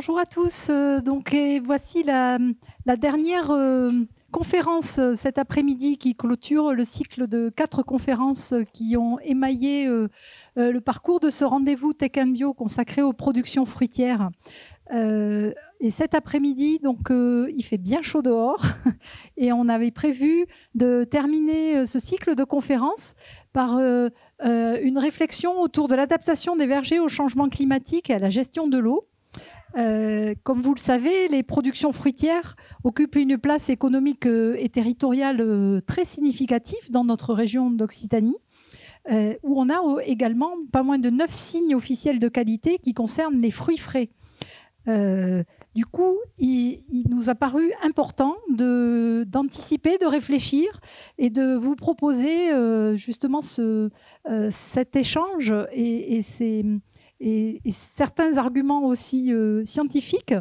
Bonjour à tous. Et voici la dernière conférence cet après-midi qui clôture le cycle de 4 conférences qui ont émaillé le parcours de ce rendez-vous Tech & Bio consacré aux productions fruitières. Et cet après-midi, il fait bien chaud dehors et on avait prévu de terminer ce cycle de conférences par une réflexion autour de l'adaptation des vergers au changement climatique et à la gestion de l'eau. Comme vous le savez, les productions fruitières occupent une place économique et territoriale très significative dans notre région d'Occitanie, où on a également pas moins de 9 signes officiels de qualité qui concernent les fruits frais. Du coup, il nous a paru important d'anticiper, de réfléchir et de vous proposer justement cet échange et certains arguments aussi scientifiques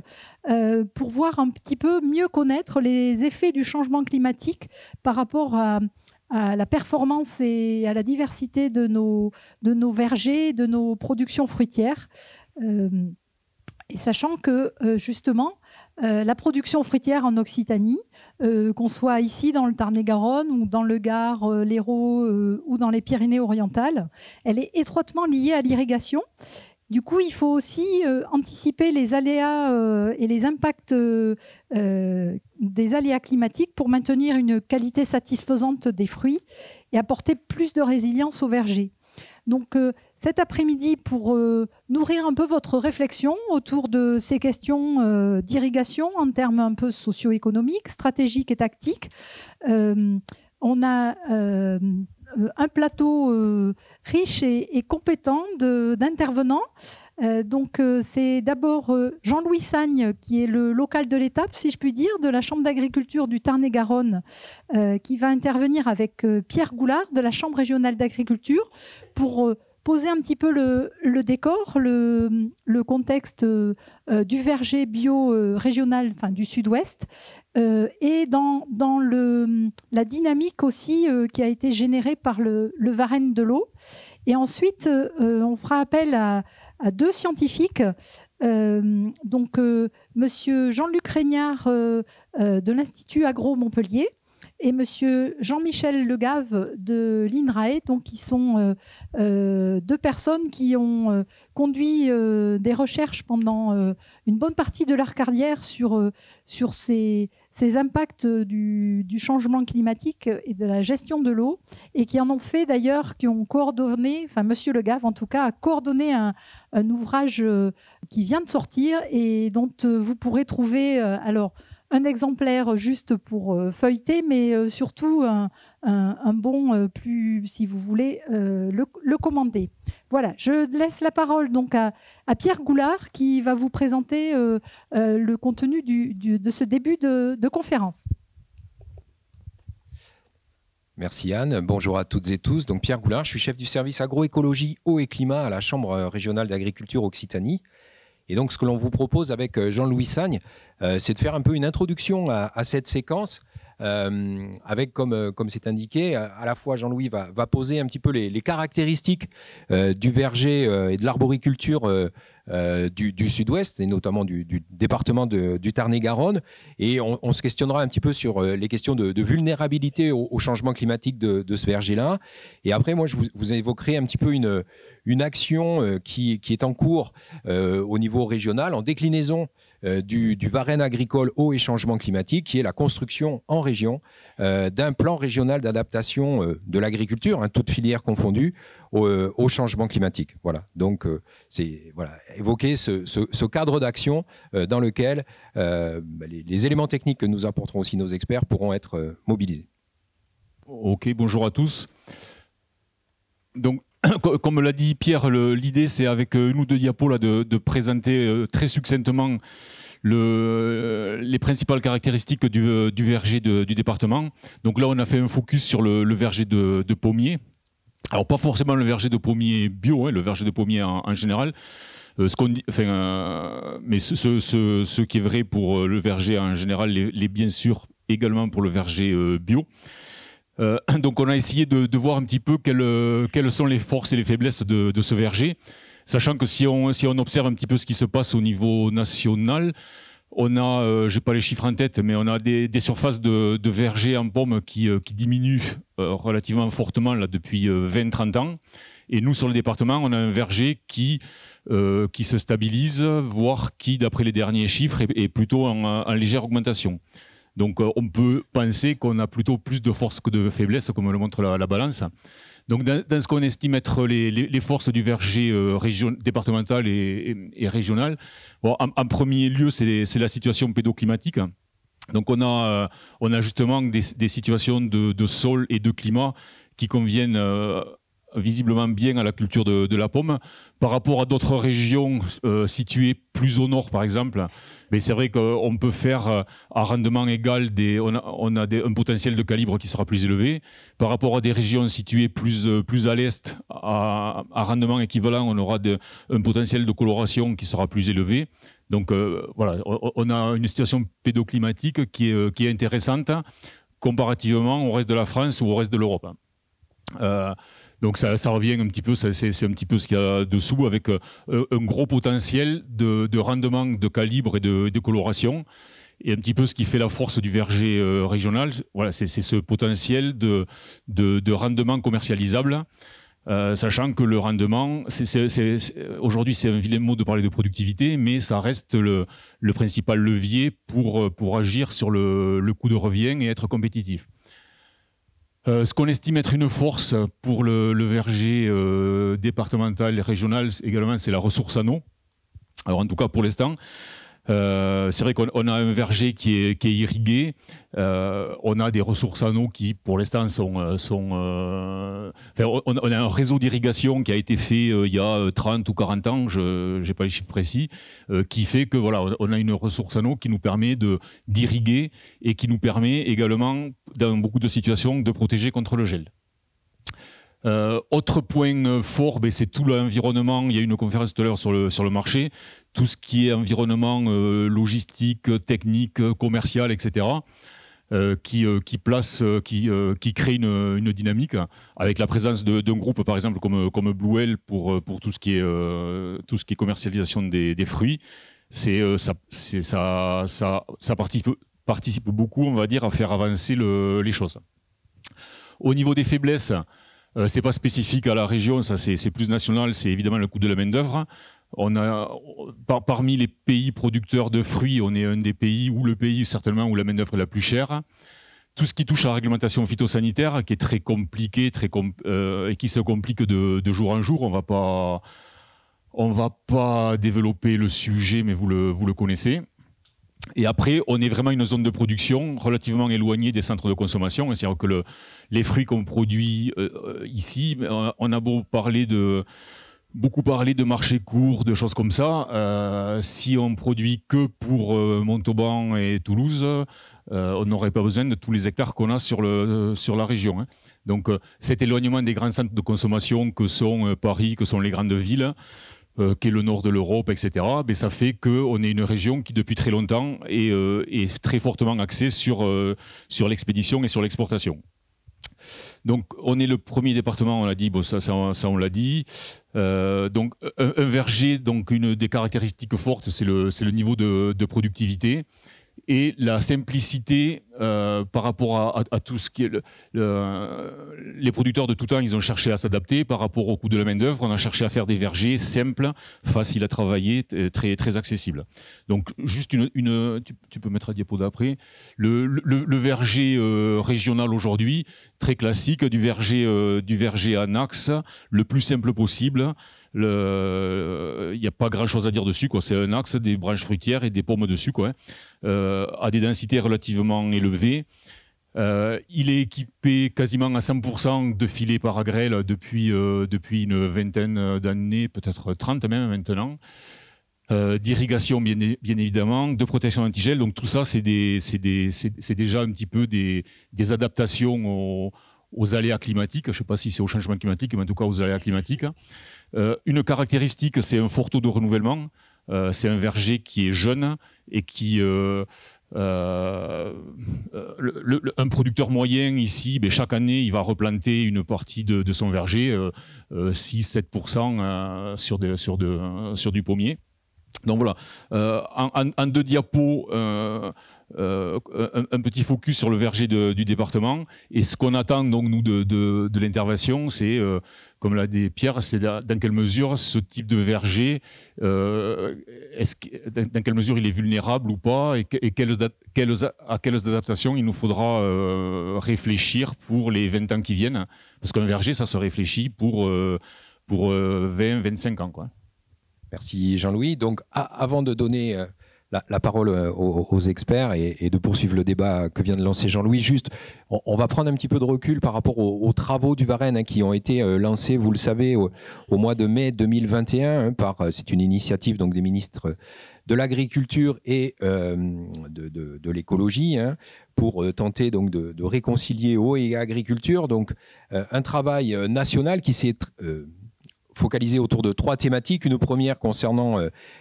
pour voir un petit peu mieux connaître les effets du changement climatique par rapport à la performance et à la diversité de nos vergers, de nos productions fruitières. Et sachant que, justement, la production fruitière en Occitanie, qu'on soit ici dans le Tarn-et-Garonne ou dans le Gard, l'Hérault ou dans les Pyrénées-Orientales, elle est étroitement liée à l'irrigation. Du coup, il faut aussi anticiper les aléas et les impacts des aléas climatiques pour maintenir une qualité satisfaisante des fruits et apporter plus de résilience aux vergers. Donc cet après-midi, pour nourrir un peu votre réflexion autour de ces questions d'irrigation en termes un peu socio-économiques, stratégiques et tactiques, on a un plateau riche et compétent d'intervenants. C'est d'abord Jean-Louis Sagne, qui est le local de l'étape, si je puis dire, de la Chambre d'agriculture du Tarn-et-Garonne, qui va intervenir avec Pierre Goulard de la Chambre régionale d'agriculture pour poser un petit peu le décor, le contexte du verger bio régional, enfin du Sud-Ouest, et dans la dynamique aussi qui a été générée par le Varenne de l'eau. Et ensuite, on fera appel à 2 scientifiques, monsieur Jean-Luc Régnard de l'Institut Agro Montpellier et monsieur Jean-Michel Legave de l'INRAE, qui sont 2 personnes qui ont conduit des recherches pendant une bonne partie de leur carrière sur ces impacts du changement climatique et de la gestion de l'eau, et qui en ont fait d'ailleurs, qui ont coordonné, enfin monsieur Legave en tout cas, a coordonné un ouvrage qui vient de sortir et dont vous pourrez trouver un exemplaire juste pour feuilleter, mais surtout un bon plus, si vous voulez, le commander. Voilà, je laisse la parole donc à Pierre Goulard qui va vous présenter le contenu de ce début de conférence. Merci Anne. Bonjour à toutes et tous. Donc Pierre Goulard, je suis chef du service agroécologie, eau et climat à la Chambre régionale d'agriculture Occitanie. Et donc ce que l'on vous propose avec Jean-Louis Sagne, c'est de faire un peu une introduction à cette séquence. Avec, comme c'est indiqué, à la fois Jean-Louis va poser un petit peu les caractéristiques du verger et de l'arboriculture du Sud-Ouest, et notamment du département du Tarn-et-Garonne. Et on se questionnera un petit peu sur les questions de vulnérabilité au changement climatique de ce verger-là. Et après, moi, je vous évoquerai un petit peu une action qui est en cours au niveau régional, en déclinaison du Varenne agricole eau et changement climatique, qui est la construction en région d'un plan régional d'adaptation de l'agriculture, toutes filières confondues, au changement climatique. Voilà. Donc, c'est évoquer ce cadre d'action dans lequel les éléments techniques que nous apporteront aussi nos experts pourront être mobilisés. Ok, bonjour à tous. Donc, comme l'a dit Pierre, l'idée c'est avec une ou 2 diapos là, de présenter très succinctement les principales caractéristiques du verger du département. Donc là on a fait un focus sur le verger de pommier. Alors pas forcément le verger de pommier bio, le verger de pommier en général. Mais ce qui est vrai pour le verger en général l'est bien sûr également pour le verger bio. Donc on a essayé de voir un petit peu quelles sont les forces et les faiblesses de ce verger. Sachant que si on observe un petit peu ce qui se passe au niveau national, on a, je n'ai pas les chiffres en tête, mais on a des surfaces de vergers en pommes qui diminuent relativement fortement là, depuis 20-30 ans. Et nous, sur le département, on a un verger qui se stabilise, voire qui, d'après les derniers chiffres, est plutôt en légère augmentation. Donc on peut penser qu'on a plutôt plus de force que de faiblesse, comme le montre la balance. Donc dans ce qu'on estime être les forces du verger départemental et régional, bon, en premier lieu, c'est la situation pédoclimatique. Donc on a justement des situations de sol et de climat qui conviennent visiblement bien à la culture de la pomme. Par rapport à d'autres régions situées plus au nord, par exemple, mais c'est vrai qu'on peut faire à rendement égal, on a un potentiel de calibre qui sera plus élevé. Par rapport à des régions situées plus à l'est, à rendement équivalent, on aura un potentiel de coloration qui sera plus élevé. Donc voilà, on a une situation pédoclimatique qui est intéressante comparativement au reste de la France ou au reste de l'Europe. Donc ça revient un petit peu, c'est un petit peu ce qu'il y a dessous, avec un gros potentiel de rendement, de calibre et de coloration. Et un petit peu ce qui fait la force du verger régional, voilà, c'est ce potentiel de rendement commercialisable. Sachant que le rendement, aujourd'hui c'est un vilain mot de parler de productivité, mais ça reste le principal levier pour agir sur le coût de revient et être compétitif. Ce qu'on estime être une force pour le verger départemental et régional également, c'est la ressource en eau. Alors en tout cas pour l'instant, c'est vrai qu'on a un verger qui est irrigué. On a des ressources en eau qui, pour l'instant, on a un réseau d'irrigation qui a été fait il y a 30 ou 40 ans, je n'ai pas les chiffres précis, qui fait que voilà, on a une ressource en eau qui nous permet d'irriguer et qui nous permet également, dans beaucoup de situations, de protéger contre le gel. Autre point fort, c'est tout l'environnement. Il y a eu une conférence tout à l'heure sur le marché. Tout ce qui est environnement logistique, technique, commercial, etc. Qui crée une dynamique avec la présence d'un groupe, par exemple, comme Blue Whale pour tout ce qui est commercialisation des fruits. Ça participe beaucoup, on va dire, à faire avancer les choses. Au niveau des faiblesses, c'est pas spécifique à la région, ça c'est plus national, c'est évidemment le coût de la main-d'œuvre. Parmi les pays producteurs de fruits, on est un des pays, ou le pays certainement où la main-d'œuvre est la plus chère. Tout ce qui touche à la réglementation phytosanitaire, qui est très compliqué et qui se complique de jour en jour, on va pas développer le sujet, mais vous le connaissez. Et après, on est vraiment une zone de production relativement éloignée des centres de consommation. C'est-à-dire que les fruits qu'on produit ici, on a beaucoup parlé de marchés courts, de choses comme ça. Si on produit que pour Montauban et Toulouse, on n'aurait pas besoin de tous les hectares qu'on a sur la région. Donc cet éloignement des grands centres de consommation que sont Paris, que sont les grandes villes, qui est le nord de l'Europe, etc., ça fait qu'on est une région qui, depuis très longtemps, est très fortement axée sur l'expédition et sur l'exportation. Donc, on est le premier département, on l'a dit, ça on l'a dit. Donc, un verger, donc une des caractéristiques fortes, c'est le niveau de productivité. Et la simplicité par rapport à tout ce qui est... les producteurs de tout temps, ils ont cherché à s'adapter par rapport au coût de la main-d'œuvre. On a cherché à faire des vergers simples, faciles à travailler, très, très accessibles. Donc, juste tu peux mettre la diapo d'après. Le verger régional aujourd'hui, très classique, du verger en axe, le plus simple possible. Il n'y a pas grand chose à dire dessus, quoi. C'est un axe, des branches fruitières et des pommes dessus, quoi, à des densités relativement élevées. Il est équipé quasiment à 100% de filets paragrèle depuis une vingtaine d'années, peut-être 30 même maintenant. D'irrigation bien évidemment, de protection antigel. Donc tout ça, c'est déjà un petit peu des adaptations aux aléas climatiques. Je ne sais pas si c'est au changement climatique, mais en tout cas aux aléas climatiques. Une caractéristique, c'est un fort taux de renouvellement. C'est un verger qui est jeune et qui un producteur moyen ici, chaque année, il va replanter une partie de son verger, 6-7% sur du pommier. Donc voilà, en 2 diapos, un petit focus sur le verger du département. Et ce qu'on attend donc nous de l'intervention, c'est, comme l'a dit Pierre, c'est dans quelle mesure ce type de verger, dans quelle mesure il est vulnérable ou pas, et à quelles adaptations il nous faudra réfléchir pour les 20 ans qui viennent. Parce qu'un verger, ça se réfléchit pour 20-25 ans, quoi. Merci Jean-Louis. Donc, avant de donner la parole aux experts et de poursuivre le débat que vient de lancer Jean-Louis, juste, on va prendre un petit peu de recul par rapport aux travaux du Varenne qui ont été lancés, vous le savez, au mois de mai 2021 c'est une initiative donc des ministres de l'agriculture et de l'écologie pour tenter donc de réconcilier eau et agriculture. Donc, un travail national qui s'est focalisé autour de 3 thématiques. Une première concernant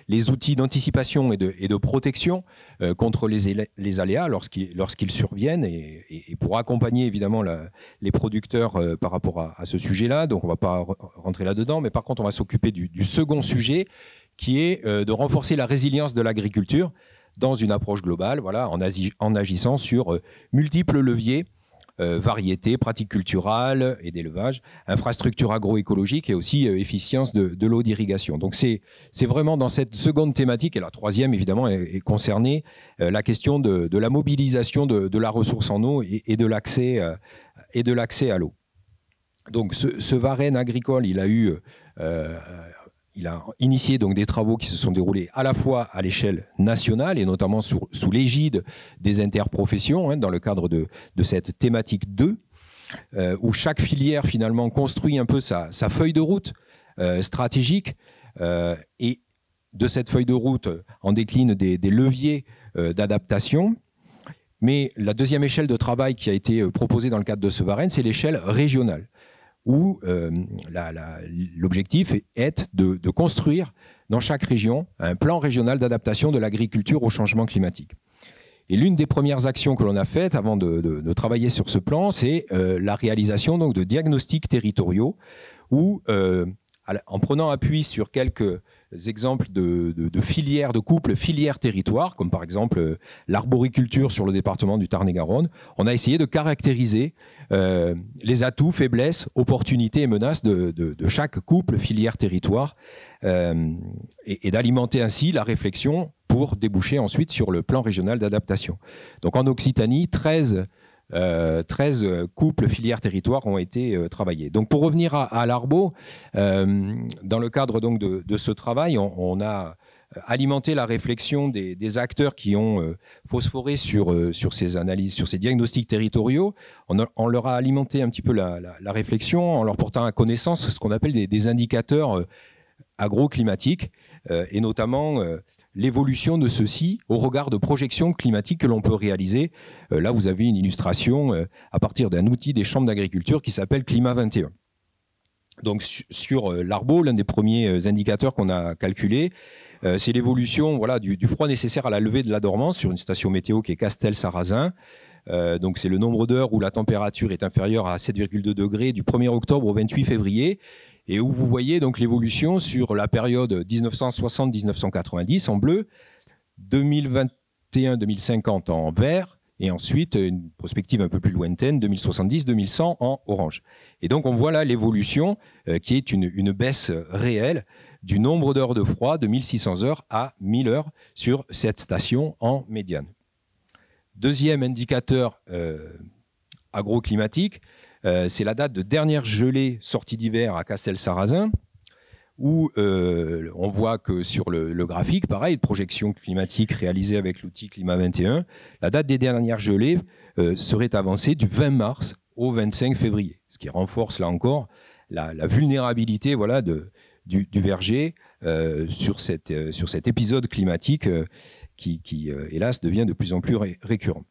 les outils d'anticipation et de protection contre les aléas lorsqu'ils surviennent et pour accompagner évidemment les producteurs par rapport à ce sujet-là. Donc on ne va pas rentrer là-dedans, mais par contre on va s'occuper du second sujet qui est de renforcer la résilience de l'agriculture dans une approche globale, voilà, en agissant sur multiples leviers. Variété, pratiques culturales et d'élevage, infrastructures agroécologiques et aussi efficience de l'eau d'irrigation. Donc c'est vraiment dans cette seconde thématique, et la troisième évidemment est concernée la question de la mobilisation de la ressource en eau et de l'accès à l'eau. Donc ce Varenne agricole, il a initié donc des travaux qui se sont déroulés à la fois à l'échelle nationale et notamment sous l'égide des interprofessions, dans le cadre de cette thématique 2, où chaque filière finalement construit un peu sa feuille de route stratégique et de cette feuille de route en décline des leviers d'adaptation. Mais la deuxième échelle de travail qui a été proposée dans le cadre de ce Varenne, c'est l'échelle régionale, où l'objectif est de construire dans chaque région un plan régional d'adaptation de l'agriculture au changement climatique. Et l'une des premières actions que l'on a faites avant de travailler sur ce plan, c'est la réalisation donc, de diagnostics territoriaux où, en prenant appui sur quelques exemples de filières, de couples filières-territoires, comme par exemple l'arboriculture sur le département du Tarn-et-Garonne, on a essayé de caractériser les atouts, faiblesses, opportunités et menaces de chaque couple filière-territoire et d'alimenter ainsi la réflexion pour déboucher ensuite sur le plan régional d'adaptation. Donc en Occitanie, 13 couples filières-territoires ont été travaillés. Donc pour revenir à l'Arbo, dans le cadre donc de ce travail, on a alimenté la réflexion des acteurs qui ont phosphoré sur ces analyses, sur ces diagnostics territoriaux. On leur a alimenté un petit peu la réflexion en leur portant à connaissance ce qu'on appelle des indicateurs agroclimatiques et notamment l'évolution de ceux-ci au regard de projections climatiques que l'on peut réaliser. Là, vous avez une illustration à partir d'un outil des chambres d'agriculture qui s'appelle Climat 21. Donc sur l'Arbo, l'un des premiers indicateurs qu'on a calculé, c'est l'évolution du froid nécessaire à la levée de la dormance sur une station météo qui est Castel-Sarrazin. Donc c'est le nombre d'heures où la température est inférieure à 7,2 degrés du 1er octobre au 28 février. Et où vous voyez donc l'évolution sur la période 1960-1990 en bleu, 2021-2050 en vert, et ensuite une perspective un peu plus lointaine, 2070-2100 en orange. Et donc on voit là l'évolution qui est une baisse réelle du nombre d'heures de froid de 1600 heures à 1000 heures sur cette station en médiane. Deuxième indicateur agroclimatique, c'est la date de dernière gelée sortie d'hiver à Castel-Sarrazin, où on voit que sur le graphique, pareil, de projection climatique réalisée avec l'outil Climat 21, la date des dernières gelées serait avancée du 20 mars au 25 février, ce qui renforce là encore la vulnérabilité du verger sur cet épisode climatique qui hélas, devient de plus en plus récurrent.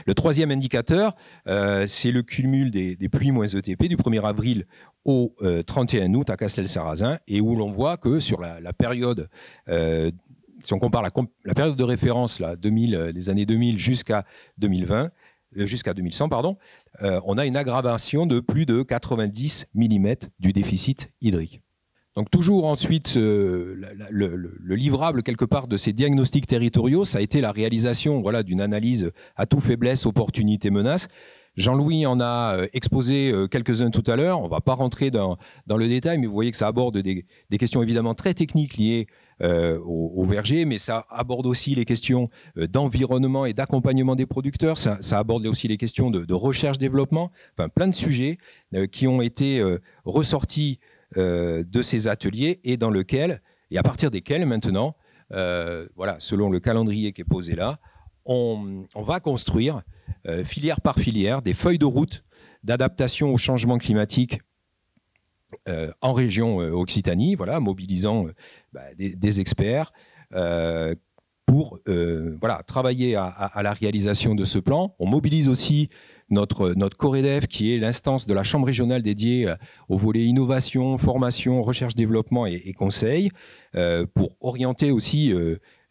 Le troisième indicateur, c'est le cumul des pluies moins ETP du 1er avril au 31 août à Castel-Sarrazin, et où l'on voit que sur la période si on compare la période de référence, là, les années 2000 jusqu'à 2020, jusqu'à 2100, pardon, on a une aggravation de plus de 90 mm du déficit hydrique. Donc toujours ensuite, le livrable quelque part de ces diagnostics territoriaux, ça a été la réalisation d'une analyse atout, faiblesse, opportunité, menace. Jean-Louis en a exposé quelques-uns tout à l'heure. On ne va pas rentrer dans le détail, mais vous voyez que ça aborde des questions évidemment très techniques liées au verger, mais ça aborde aussi les questions d'environnement et d'accompagnement des producteurs. Ça aborde aussi les questions de recherche-développement, enfin plein de sujets qui ont été ressortis de ces ateliers et à partir desquels maintenant, selon le calendrier qui est posé là, on va construire filière par filière des feuilles de route d'adaptation au changement climatique en région Occitanie, mobilisant des experts pour travailler à la réalisation de ce plan. On mobilise aussi notre Coredef, qui est l'instance de la Chambre régionale dédiée au volet innovation, formation, recherche-développement et conseil, pour orienter aussi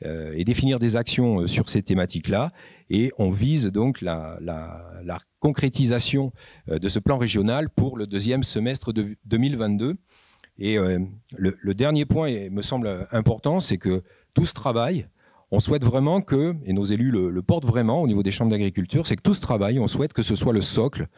et définir des actions sur ces thématiques-là. Et on vise donc la concrétisation de ce plan régional pour le deuxième semestre de 2022. Et le dernier point me semble important, c'est que tout ce travail, on souhaite vraiment que, et nos élus le portent vraiment au niveau des chambres d'agriculture, c'est que tout ce travail, on souhaite que ce soit le socle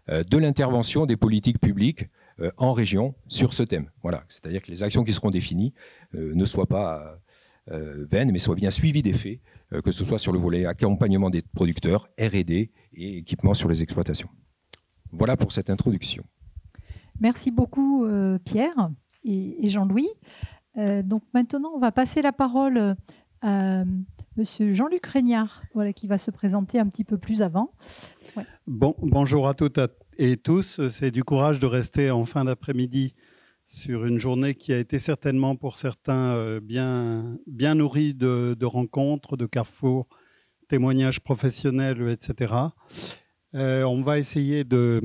de l'intervention des politiques publiques en région sur ce thème. Voilà, c'est-à-dire que les actions qui seront définies ne soient pas vaines, mais soient bien suivies des faits, que ce soit sur le volet accompagnement des producteurs, R&D et équipement sur les exploitations. Voilà pour cette introduction. Merci beaucoup Pierre et Jean-Louis. Donc maintenant, on va passer la parole à Monsieur Jean-Luc Régnard, qui va se présenter un petit peu plus avant. Ouais. Bonjour à toutes et tous. C'est du courage de rester en fin d'après-midi sur une journée qui a été certainement pour certains bien nourrie de rencontres, de carrefours, témoignages professionnels, etc. On va essayer de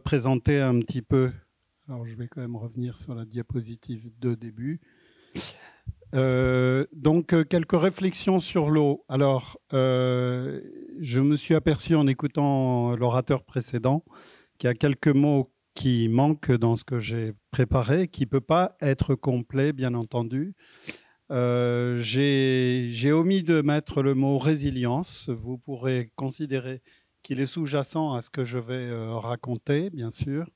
présenter un petit peu. Alors je vais quand même revenir sur la diapositive de début. Donc quelques réflexions sur l'eau. Alors je me suis aperçu en écoutant l'orateur précédent qu'il y a quelques mots qui manquent dans ce que j'ai préparé, qui ne peut pas être complet, bien entendu. J'ai omis de mettre le mot résilience. Vous pourrez considérer qu'il est sous-jacent à ce que je vais raconter, bien sûr.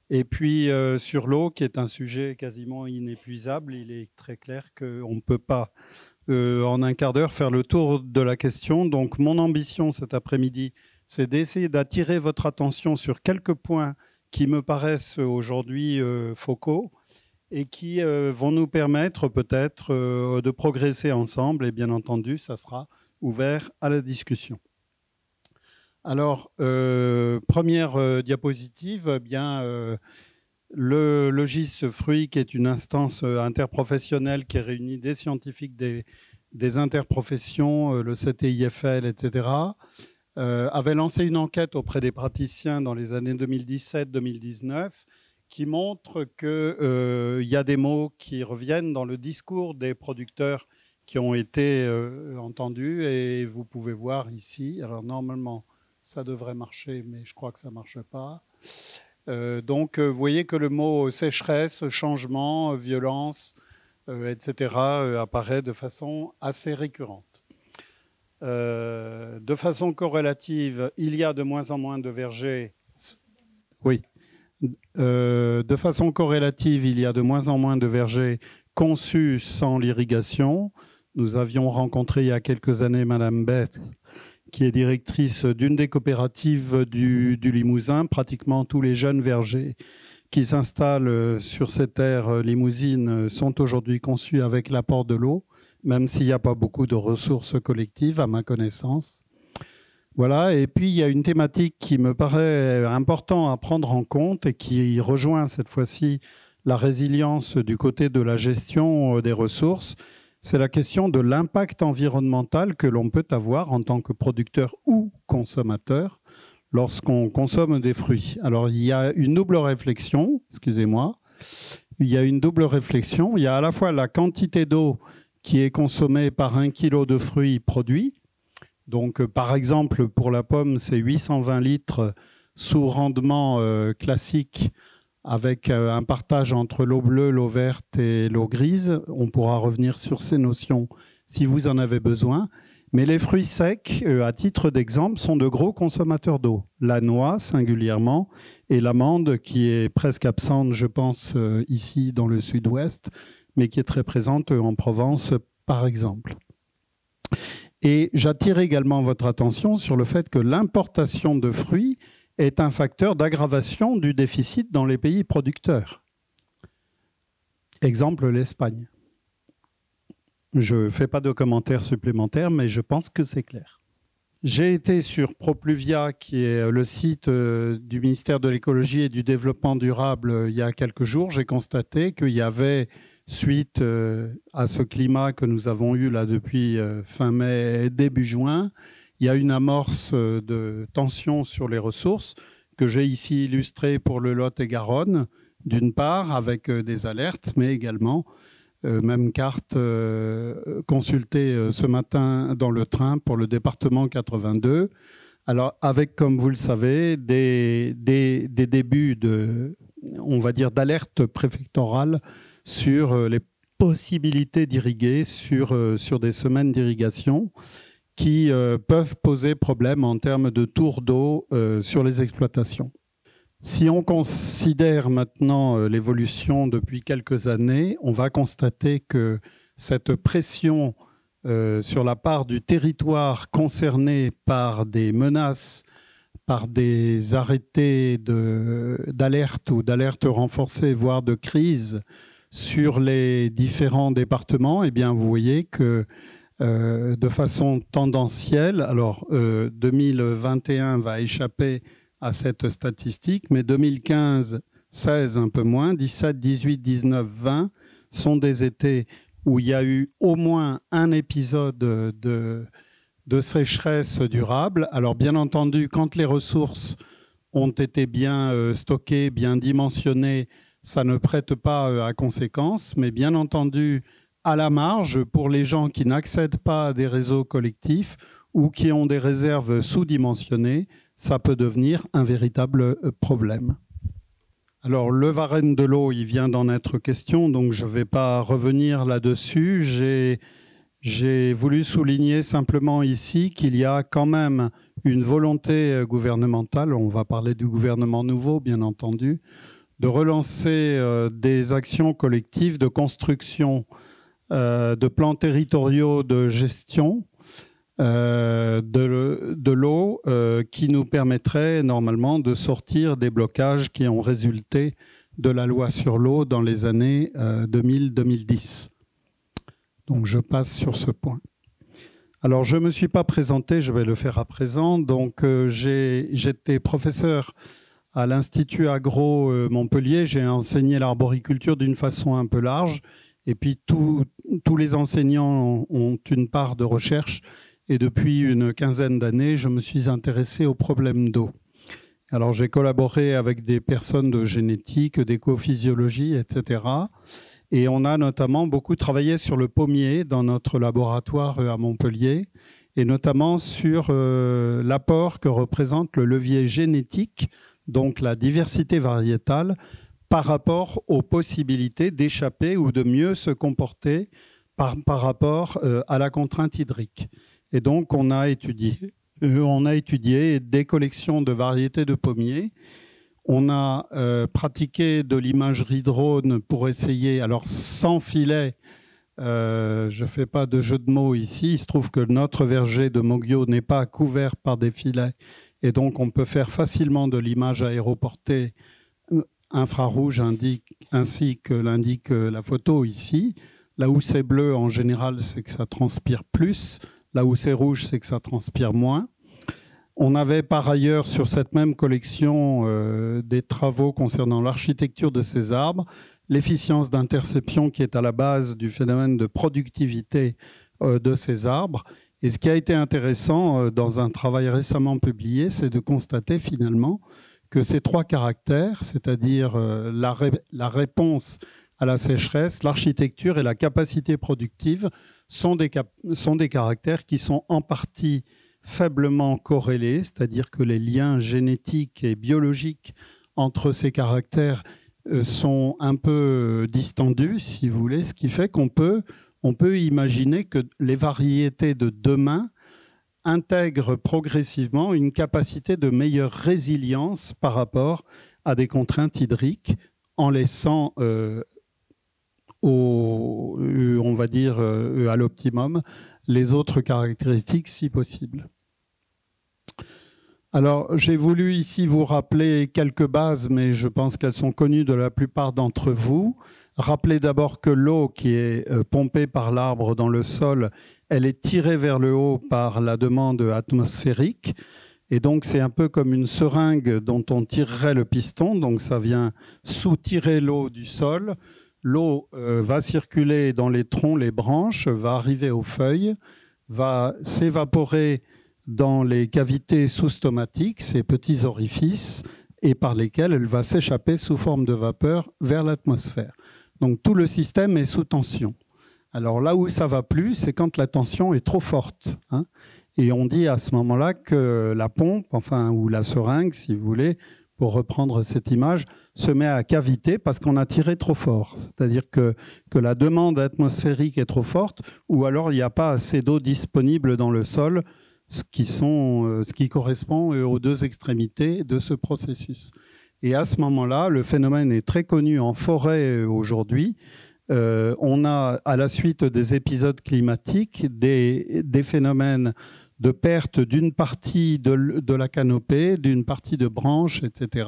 Et puis sur l'eau, qui est un sujet quasiment inépuisable, il est très clair qu'on ne peut pas en un quart d'heure faire le tour de la question. Donc mon ambition cet après-midi, c'est d'essayer d'attirer votre attention sur quelques points qui me paraissent aujourd'hui focaux et qui vont nous permettre peut-être de progresser ensemble. Et bien entendu, ça sera ouvert à la discussion. Alors, première diapositive, le Logis Fruit, qui est une instance interprofessionnelle qui réunit des scientifiques des interprofessions, le CTIFL, etc., avait lancé une enquête auprès des praticiens dans les années 2017-2019 qui montre qu'il y a des mots qui reviennent dans le discours des producteurs qui ont été entendus, et vous pouvez voir ici, alors normalement ça devrait marcher, mais je crois que ça ne marche pas. Donc, vous voyez que le mot sécheresse, changement, violence, etc. apparaît de façon assez récurrente. De façon corrélative, il y a de moins en moins de vergers. Oui. De façon corrélative, il y a de moins en moins de vergers conçus sans l'irrigation. Nous avions rencontré il y a quelques années Madame Beth, qui est directrice d'une des coopératives du Limousin. Pratiquement tous les jeunes vergers qui s'installent sur ces terres limousines sont aujourd'hui conçus avec l'apport de l'eau, même s'il n'y a pas beaucoup de ressources collectives, à ma connaissance. Voilà. Et puis, il y a une thématique qui me paraît importante à prendre en compte et qui rejoint cette fois-ci la résilience du côté de la gestion des ressources. C'est la question de l'impact environnemental que l'on peut avoir en tant que producteur ou consommateur lorsqu'on consomme des fruits. Alors, il y a une double réflexion, excusez-moi. Il y a une double réflexion. Il y a à la fois la quantité d'eau qui est consommé par 1 kg de fruits produits. Donc, par exemple, pour la pomme, c'est 820 litres sous rendement classique avec un partage entre l'eau bleue, l'eau verte et l'eau grise. On pourra revenir sur ces notions si vous en avez besoin. Mais les fruits secs, à titre d'exemple, sont de gros consommateurs d'eau. La noix, singulièrement, et l'amande, qui est presque absente, je pense, ici dans le sud-ouest, mais qui est très présente en Provence, par exemple. Et j'attire également votre attention sur le fait que l'importation de fruits est un facteur d'aggravation du déficit dans les pays producteurs. Exemple, l'Espagne. Je ne fais pas de commentaires supplémentaires, mais je pense que c'est clair. J'ai été sur Propluvia, qui est le site du ministère de l'Écologie et du Développement durable, il y a quelques jours. J'ai constaté qu'il y avait, suite à ce climat que nous avons eu là depuis fin mai et début juin, il y a une amorce de tension sur les ressources que j'ai ici illustrée pour le Lot-et-Garonne, d'une part, avec des alertes, mais également même carte consultée ce matin dans le train pour le département 82. Alors, avec, comme vous le savez, des débuts on va dire, d'alerte préfectorale sur les possibilités d'irriguer sur des semaines d'irrigation qui peuvent poser problème en termes de tours d'eau sur les exploitations. Si on considère maintenant l'évolution depuis quelques années, on va constater que cette pression sur la part du territoire concerné par des menaces, par des arrêtés d'alerte ou d'alerte renforcée, voire de crise sur les différents départements, eh bien, vous voyez que de façon tendancielle, alors 2021 va échapper à cette statistique, mais 2015, 16 un peu moins, 17, 18, 19, 20 sont des étés où il y a eu au moins un épisode de sécheresse durable. Alors bien entendu, quand les ressources ont été bien stockées, bien dimensionnées, ça ne prête pas à conséquence, mais bien entendu, à la marge, pour les gens qui n'accèdent pas à des réseaux collectifs ou qui ont des réserves sous-dimensionnées, ça peut devenir un véritable problème. Alors, le Varenne de l'eau, il vient d'en être question, donc je ne vais pas revenir là-dessus. J'ai voulu souligner simplement ici qu'il y a quand même une volonté gouvernementale, on va parler du gouvernement nouveau, bien entendu, de relancer des actions collectives de construction de plans territoriaux de gestion de l'eau qui nous permettrait normalement de sortir des blocages qui ont résulté de la loi sur l'eau dans les années 2000-2010. Donc je passe sur ce point. Alors je ne me suis pas présenté, je vais le faire à présent. Donc j'étais professeur à l'Institut Agro Montpellier. J'ai enseigné l'arboriculture d'une façon un peu large. Et puis tous les enseignants ont une part de recherche. Et depuis une quinzaine d'années, je me suis intéressé aux problèmes d'eau. Alors j'ai collaboré avec des personnes de génétique, d'écophysiologie, etc. Et on a notamment beaucoup travaillé sur le pommier dans notre laboratoire à Montpellier, et notamment sur l'apport que représente le levier génétique, donc la diversité variétale, par rapport aux possibilités d'échapper ou de mieux se comporter par rapport à la contrainte hydrique. Et donc, on a étudié des collections de variétés de pommiers. On a pratiqué de l'imagerie drone pour essayer, alors sans filet, je ne fais pas de jeu de mots ici, il se trouve que notre verger de Moggio n'est pas couvert par des filets, et donc on peut faire facilement de l'image aéroportée infrarouge ainsi que l'indique la photo ici. Là où c'est bleu, en général, c'est que ça transpire plus. Là où c'est rouge, c'est que ça transpire moins. On avait par ailleurs sur cette même collection des travaux concernant l'architecture de ces arbres, l'efficience d'interception qui est à la base du phénomène de productivité de ces arbres. Et ce qui a été intéressant dans un travail récemment publié, c'est de constater finalement que ces trois caractères, c'est-à-dire la réponse à la sécheresse, l'architecture et la capacité productive sont des caractères qui sont en partie faiblement corrélés, c'est-à-dire que les liens génétiques et biologiques entre ces caractères sont un peu distendus, si vous voulez, ce qui fait qu'on peut imaginer que les variétés de demain intègrent progressivement une capacité de meilleure résilience par rapport à des contraintes hydriques, en laissant, on va dire à l'optimum, les autres caractéristiques si possible. Alors, j'ai voulu ici vous rappeler quelques bases, mais je pense qu'elles sont connues de la plupart d'entre vous. Rappelez d'abord que l'eau qui est pompée par l'arbre dans le sol, elle est tirée vers le haut par la demande atmosphérique. Et donc, c'est un peu comme une seringue dont on tirerait le piston. Donc, ça vient soutirer l'eau du sol. L'eau va circuler dans les troncs, les branches, va arriver aux feuilles, va s'évaporer dans les cavités sous-stomatiques, ces petits orifices, et par lesquels elle va s'échapper sous forme de vapeur vers l'atmosphère. Donc tout le système est sous tension. Alors là où ça ne va plus, c'est quand la tension est trop forte. Hein. Et on dit à ce moment-là que la pompe, enfin, ou la seringue, si vous voulez, pour reprendre cette image, se met à caviter parce qu'on a tiré trop fort. C'est-à-dire que la demande atmosphérique est trop forte, ou alors il n'y a pas assez d'eau disponible dans le sol, ce qui correspond aux deux extrémités de ce processus. Et à ce moment-là, le phénomène est très connu en forêt aujourd'hui. On a, à la suite des épisodes climatiques, des phénomènes de perte d'une partie de la canopée, d'une partie de branches, etc.,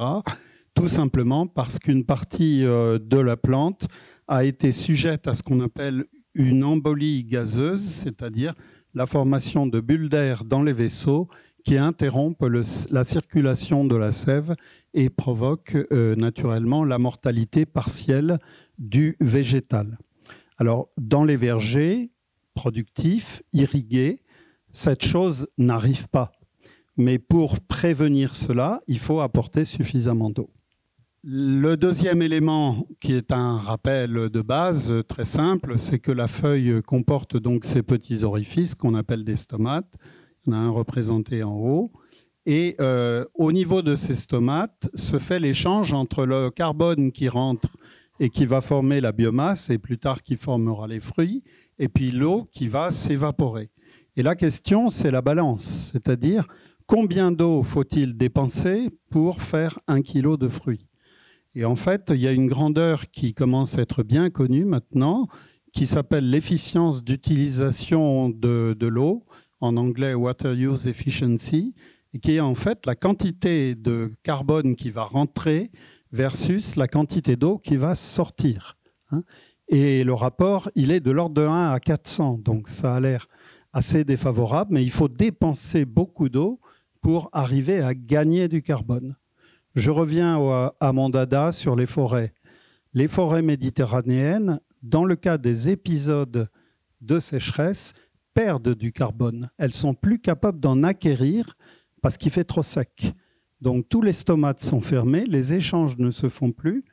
tout simplement parce qu'une partie de la plante a été sujette à ce qu'on appelle une embolie gazeuse, c'est-à-dire la formation de bulles d'air dans les vaisseaux qui interrompent la circulation de la sève et provoquent naturellement la mortalité partielle du végétal. Alors, dans les vergers productifs, irrigués, cette chose n'arrive pas. Mais pour prévenir cela, il faut apporter suffisamment d'eau. Le deuxième élément, qui est un rappel de base très simple, c'est que la feuille comporte donc ces petits orifices qu'on appelle des stomates. Il y en a un représenté en haut. Et au niveau de ces stomates se fait l'échange entre le carbone qui rentre et qui va former la biomasse, et plus tard qui formera les fruits, et puis l'eau qui va s'évaporer. Et la question, c'est la balance, c'est-à-dire combien d'eau faut-il dépenser pour faire 1 kilo de fruits ? Et en fait, il y a une grandeur qui commence à être bien connue maintenant, qui s'appelle l'efficience d'utilisation de l'eau, en anglais Water Use Efficiency, et qui est en fait la quantité de carbone qui va rentrer versus la quantité d'eau qui va sortir. Et le rapport, il est de l'ordre de 1 à 400, donc ça a l'air assez défavorable, mais il faut dépenser beaucoup d'eau pour arriver à gagner du carbone. Je reviens à mon dada sur les forêts. Les forêts méditerranéennes, dans le cas des épisodes de sécheresse, perdent du carbone. Elles sont plus capables d'en acquérir parce qu'il fait trop sec. Donc tous les stomates sont fermés, les échanges ne se font plus.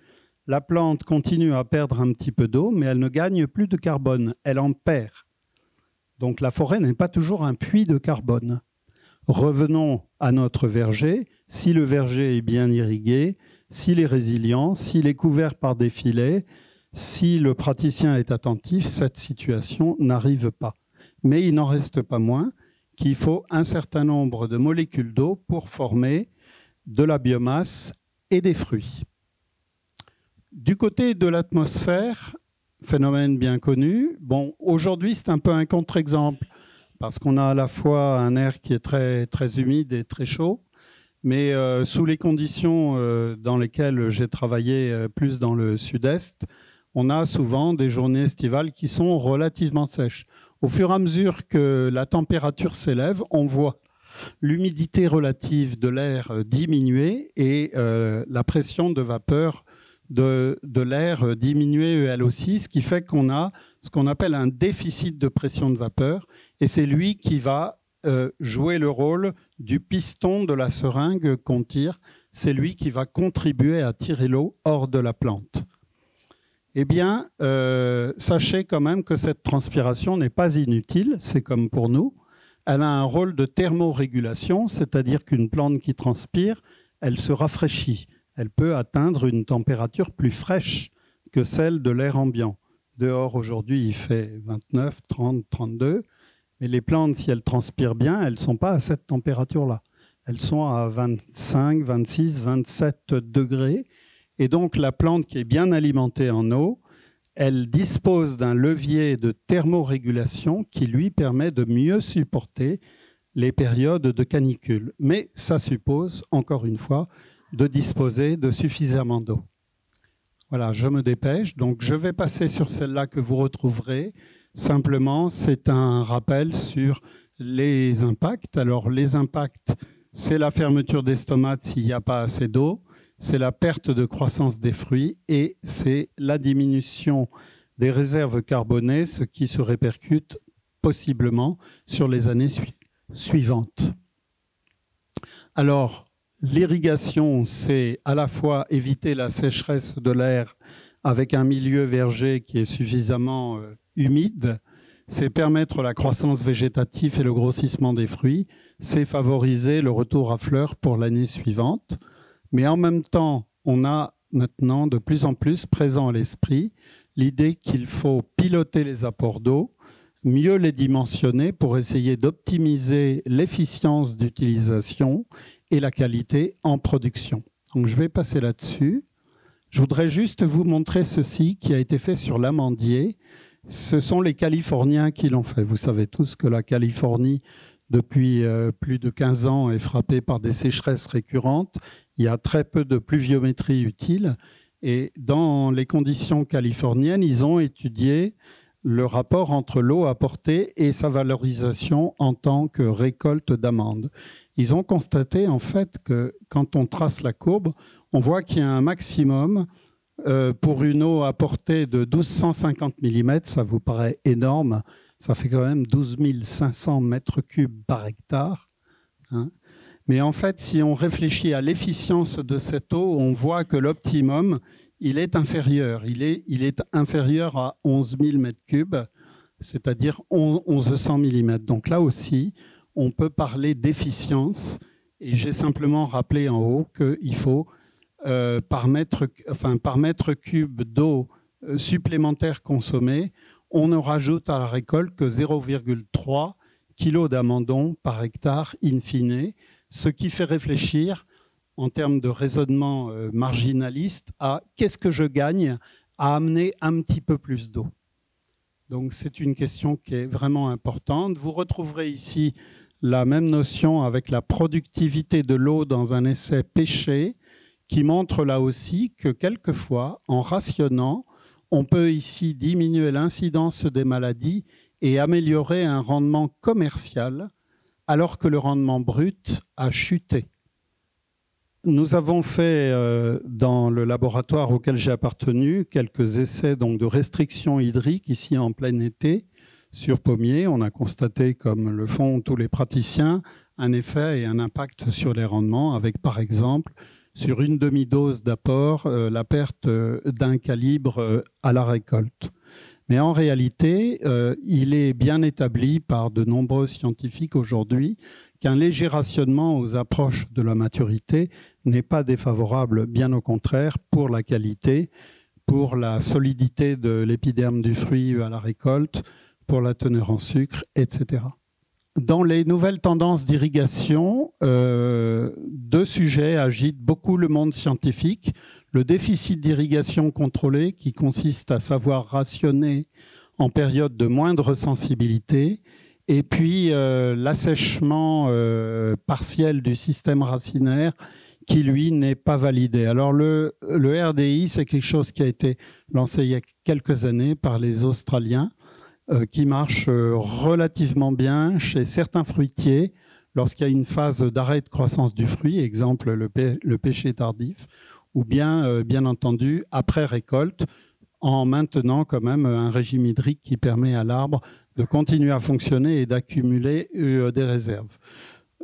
La plante continue à perdre un petit peu d'eau, mais elle ne gagne plus de carbone, elle en perd. Donc la forêt n'est pas toujours un puits de carbone. Revenons à notre verger. Si le verger est bien irrigué, s'il est résilient, s'il est couvert par des filets, si le praticien est attentif, cette situation n'arrive pas. Mais il n'en reste pas moins qu'il faut un certain nombre de molécules d'eau pour former de la biomasse et des fruits. Du côté de l'atmosphère, phénomène bien connu, bon, aujourd'hui c'est un peu un contre-exemple parce qu'on a à la fois un air qui est très, très humide et très chaud, mais sous les conditions dans lesquelles j'ai travaillé plus dans le sud-est, on a souvent des journées estivales qui sont relativement sèches. Au fur et à mesure que la température s'élève, on voit l'humidité relative de l'air diminuer et la pression de vapeur de l'air diminuer elle aussi, ce qui fait qu'on a ce qu'on appelle un déficit de pression de vapeur, et c'est lui qui va jouer le rôle du piston de la seringue qu'on tire, c'est lui qui va contribuer à tirer l'eau hors de la plante. Eh bien, sachez quand même que cette transpiration n'est pas inutile, c'est comme pour nous. Elle a un rôle de thermorégulation, c'est-à-dire qu'une plante qui transpire, elle se rafraîchit. Elle peut atteindre une température plus fraîche que celle de l'air ambiant. Dehors, aujourd'hui, il fait 29, 30, 32. Mais les plantes, si elles transpirent bien, elles ne sont pas à cette température-là. Elles sont à 25, 26, 27 degrés. Et donc, la plante qui est bien alimentée en eau, elle dispose d'un levier de thermorégulation qui lui permet de mieux supporter les périodes de canicule. Mais ça suppose, encore une fois, de disposer de suffisamment d'eau. Voilà, je me dépêche. Donc, je vais passer sur celle-là que vous retrouverez. Simplement, c'est un rappel sur les impacts. Alors, les impacts, c'est la fermeture des stomates s'il n'y a pas assez d'eau, c'est la perte de croissance des fruits et c'est la diminution des réserves carbonées, ce qui se répercute possiblement sur les années suivantes. Alors, l'irrigation, c'est à la fois éviter la sécheresse de l'air avec un milieu verger qui est suffisamment humide, c'est permettre la croissance végétative et le grossissement des fruits, c'est favoriser le retour à fleurs pour l'année suivante. Mais en même temps, on a maintenant de plus en plus présent à l'esprit l'idée qu'il faut piloter les apports d'eau, mieux les dimensionner pour essayer d'optimiser l'efficience d'utilisation et la qualité en production. Donc je vais passer là-dessus. Je voudrais juste vous montrer ceci qui a été fait sur l'amandier. Ce sont les Californiens qui l'ont fait. Vous savez tous que la Californie, depuis plus de 15 ans, est frappée par des sécheresses récurrentes. Il y a très peu de pluviométrie utile. Et dans les conditions californiennes, ils ont étudié le rapport entre l'eau apportée et sa valorisation en tant que récolte d'amandes. Ils ont constaté en fait que quand on trace la courbe, on voit qu'il y a un maximum pour une eau apportée de 1250 mm, ça vous paraît énorme, ça fait quand même 12 500 mètres cubes par hectare. Hein. Mais en fait, si on réfléchit à l'efficience de cette eau, on voit que l'optimum, il est inférieur. Il est inférieur à 11 000 mètres cubes, c'est-à-dire 1100 mm. Donc là aussi, on peut parler d'efficience. Et j'ai simplement rappelé en haut qu'il faut, par mètre cube d'eau supplémentaire consommée, on ne rajoute à la récolte que 0,3 kg d'amendon par hectare in fine, ce qui fait réfléchir en termes de raisonnement marginaliste à qu'est-ce que je gagne à amener un petit peu plus d'eau. Donc c'est une question qui est vraiment importante. Vous retrouverez ici la même notion avec la productivité de l'eau dans un essai pêché qui montre là aussi que quelquefois, en rationnant, on peut ici diminuer l'incidence des maladies et améliorer un rendement commercial alors que le rendement brut a chuté. Nous avons fait dans le laboratoire auquel j'ai appartenu quelques essais donc, de restriction hydrique ici en plein été sur pommiers. On a constaté, comme le font tous les praticiens, un effet et un impact sur les rendements avec par exemple sur une demi-dose d'apport la perte d'un calibre à la récolte. Mais en réalité, il est bien établi par de nombreux scientifiques aujourd'hui qu'un léger rationnement aux approches de la maturité n'est pas défavorable, bien au contraire, pour la qualité, pour la solidité de l'épiderme du fruit à la récolte, pour la teneur en sucre, etc. Dans les nouvelles tendances d'irrigation, deux sujets agitent beaucoup le monde scientifique. Le déficit d'irrigation contrôlé, qui consiste à savoir rationner en période de moindre sensibilité, et puis l'assèchement partiel du système racinaire, qui, lui, n'est pas validé. Alors, le RDI, c'est quelque chose qui a été lancé il y a quelques années par les Australiens, qui marche relativement bien chez certains fruitiers lorsqu'il y a une phase d'arrêt de croissance du fruit, exemple le pêcher tardif, ou bien, bien entendu, après récolte, en maintenant quand même un régime hydrique qui permet à l'arbre de continuer à fonctionner et d'accumuler des réserves.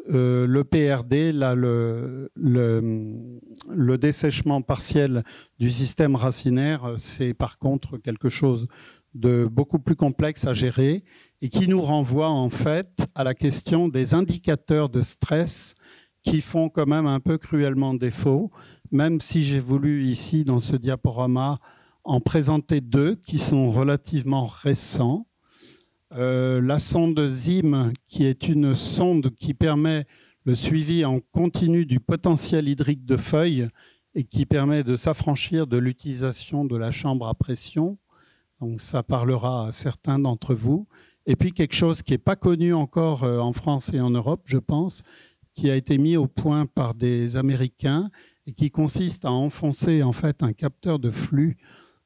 le PRD, là, le dessèchement partiel du système racinaire, c'est par contre quelque chose de beaucoup plus complexe à gérer et qui nous renvoie en fait à la question des indicateurs de stress qui font quand même un peu cruellement défaut, même si j'ai voulu ici dans ce diaporama en présenter deux qui sont relativement récents. La sonde ZIM, qui est une sonde qui permet le suivi en continu du potentiel hydrique de feuilles et qui permet de s'affranchir de l'utilisation de la chambre à pression. Donc ça parlera à certains d'entre vous. Et puis quelque chose qui n'est pas connu encore en France et en Europe, je pense, qui a été mis au point par des Américains et qui consiste à enfoncer en fait un capteur de flux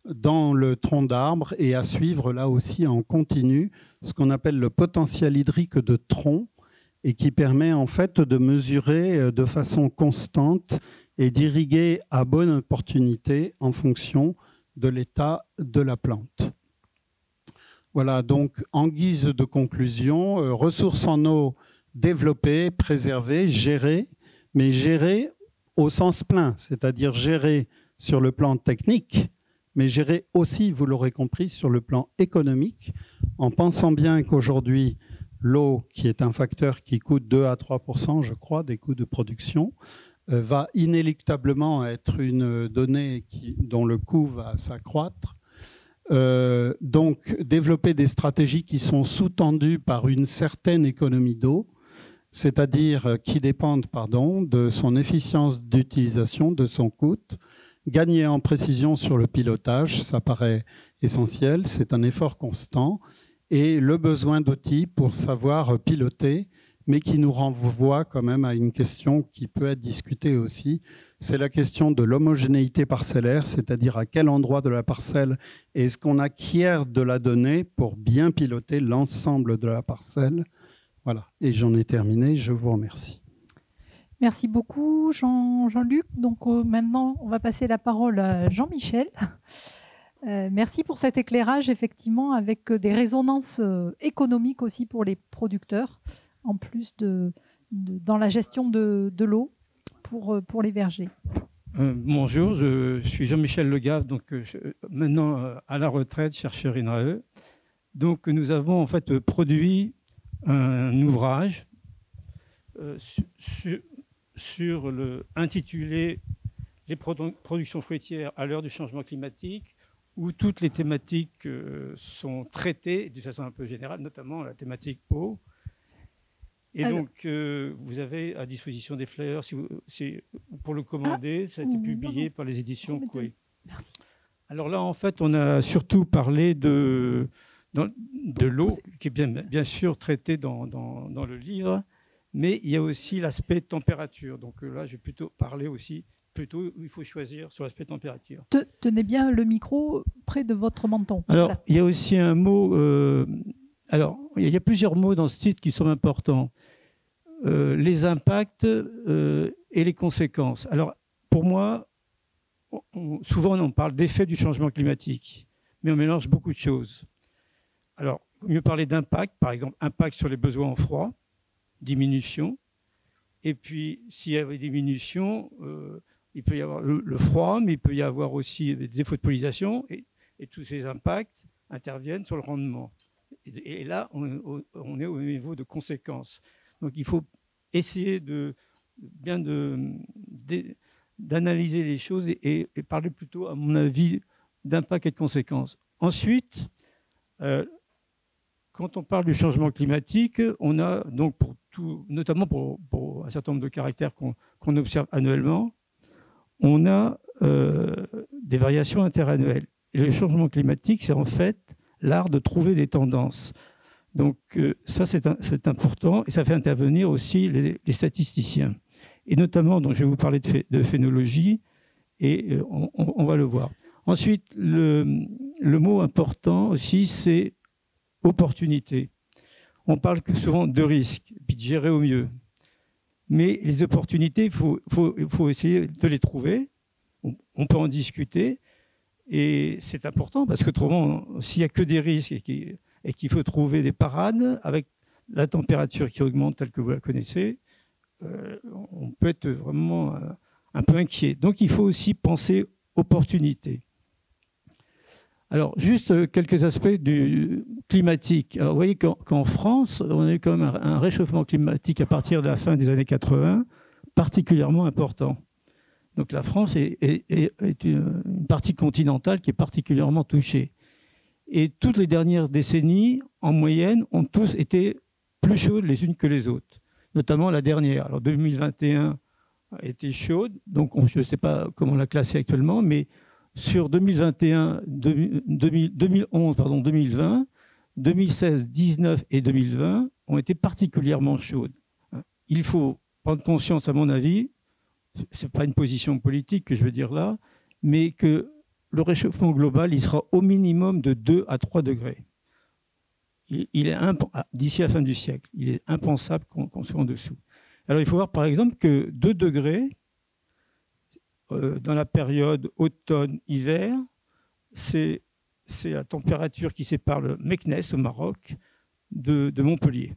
dans le tronc d'arbre et à suivre là aussi en continu ce qu'on appelle le potentiel hydrique de tronc et qui permet en fait de mesurer de façon constante et d'irriguer à bonne opportunité en fonction de l'état de la plante. Voilà, donc en guise de conclusion, ressources en eau développées, préservées, gérées, mais gérées au sens plein, c'est-à-dire gérées sur le plan technique, mais gérées aussi, vous l'aurez compris, sur le plan économique, en pensant bien qu'aujourd'hui, l'eau, qui est un facteur qui coûte 2 à 3%, je crois, des coûts de production, va inéluctablement être une donnée dont le coût va s'accroître. Donc, développer des stratégies qui sont sous-tendues par une certaine économie d'eau, c'est-à-dire qui dépendent de son efficience d'utilisation, de son coût. Gagner en précision sur le pilotage, ça paraît essentiel, c'est un effort constant. Et le besoin d'outils pour savoir piloter, mais qui nous renvoie quand même à une question qui peut être discutée aussi. C'est la question de l'homogénéité parcellaire, c'est-à-dire à quel endroit de la parcelle est-ce qu'on acquiert de la donnée pour bien piloter l'ensemble de la parcelle. Voilà, et j'en ai terminé, je vous remercie. Merci beaucoup Jean-Luc. Donc maintenant, on va passer la parole à Jean-Michel. Merci pour cet éclairage, effectivement, avec des résonances économiques aussi pour les producteurs, en plus dans la gestion de l'eau pour les vergers. Bonjour, je suis Jean-Michel Legave, donc maintenant à la retraite, chercheur INRAE. Donc nous avons en fait produit un ouvrage intitulé « Les productions fruitières à l'heure du changement climatique », où toutes les thématiques sont traitées de façon un peu générale, notamment la thématique eau. Et alors, donc, vous avez à disposition des flyers pour le commander. Ça a été publié par les éditions Coué. Merci. Alors là, en fait, on a surtout parlé de l'eau, qui est bien sûr traitée dans le livre, mais il y a aussi l'aspect température. Donc là, je vais plutôt parler aussi, il faut choisir sur l'aspect température. Tenez bien le micro près de votre menton. Alors, voilà. Il y a aussi un mot... il y a plusieurs mots dans ce titre qui sont importants. Les impacts et les conséquences. Alors, pour moi, souvent on parle d'effet du changement climatique, mais on mélange beaucoup de choses. Alors, il vaut mieux parler d'impact, par exemple, impact sur les besoins en froid, diminution. Et puis, s'il y a des diminutions, il peut y avoir le froid, mais il peut y avoir aussi des défauts de pollinisation, et tous ces impacts interviennent sur le rendement. Et là, on est au niveau de conséquences. Donc, il faut essayer d'analyser les choses et parler plutôt, à mon avis, d'impact et de conséquences. Ensuite, quand on parle du changement climatique, on a donc notamment pour un certain nombre de caractères qu'on observe annuellement, on a des variations interannuelles. Et le changement climatique, c'est en fait l'art de trouver des tendances. Donc ça, c'est important, et ça fait intervenir aussi les statisticiens. Et notamment, donc, je vais vous parler de phénologie, et on va le voir. Ensuite, le mot important aussi, c'est opportunité. On parle souvent de risques, puis de gérer au mieux. Mais les opportunités, il faut essayer de les trouver. On peut en discuter. Et c'est important parce qu'autrement, s'il n'y a que des risques et qu'il faut trouver des parades avec la température qui augmente telle que vous la connaissez, on peut être vraiment un peu inquiet. Donc il faut aussi penser opportunité. Alors, juste quelques aspects du climatique. Alors, vous voyez qu'en France, on a eu quand même un réchauffement climatique à partir de la fin des années 80, particulièrement important. Donc, la France est une partie continentale qui est particulièrement touchée. Et toutes les dernières décennies, en moyenne, ont tous été plus chaudes les unes que les autres, notamment la dernière. Alors, 2021 a été chaude, donc je ne sais pas comment la classer actuellement, mais sur 2021, 2011, 2020, 2016, 2019 et 2020 ont été particulièrement chaudes. Il faut prendre conscience, à mon avis, ce n'est pas une position politique que je veux dire là, mais que le réchauffement global, il sera au minimum de 2 à 3 degrés. D'ici la fin du siècle, il est impensable qu'on soit en dessous. Alors il faut voir par exemple que 2 degrés, dans la période automne-hiver, c'est la température qui sépare le Meknès au Maroc de Montpellier.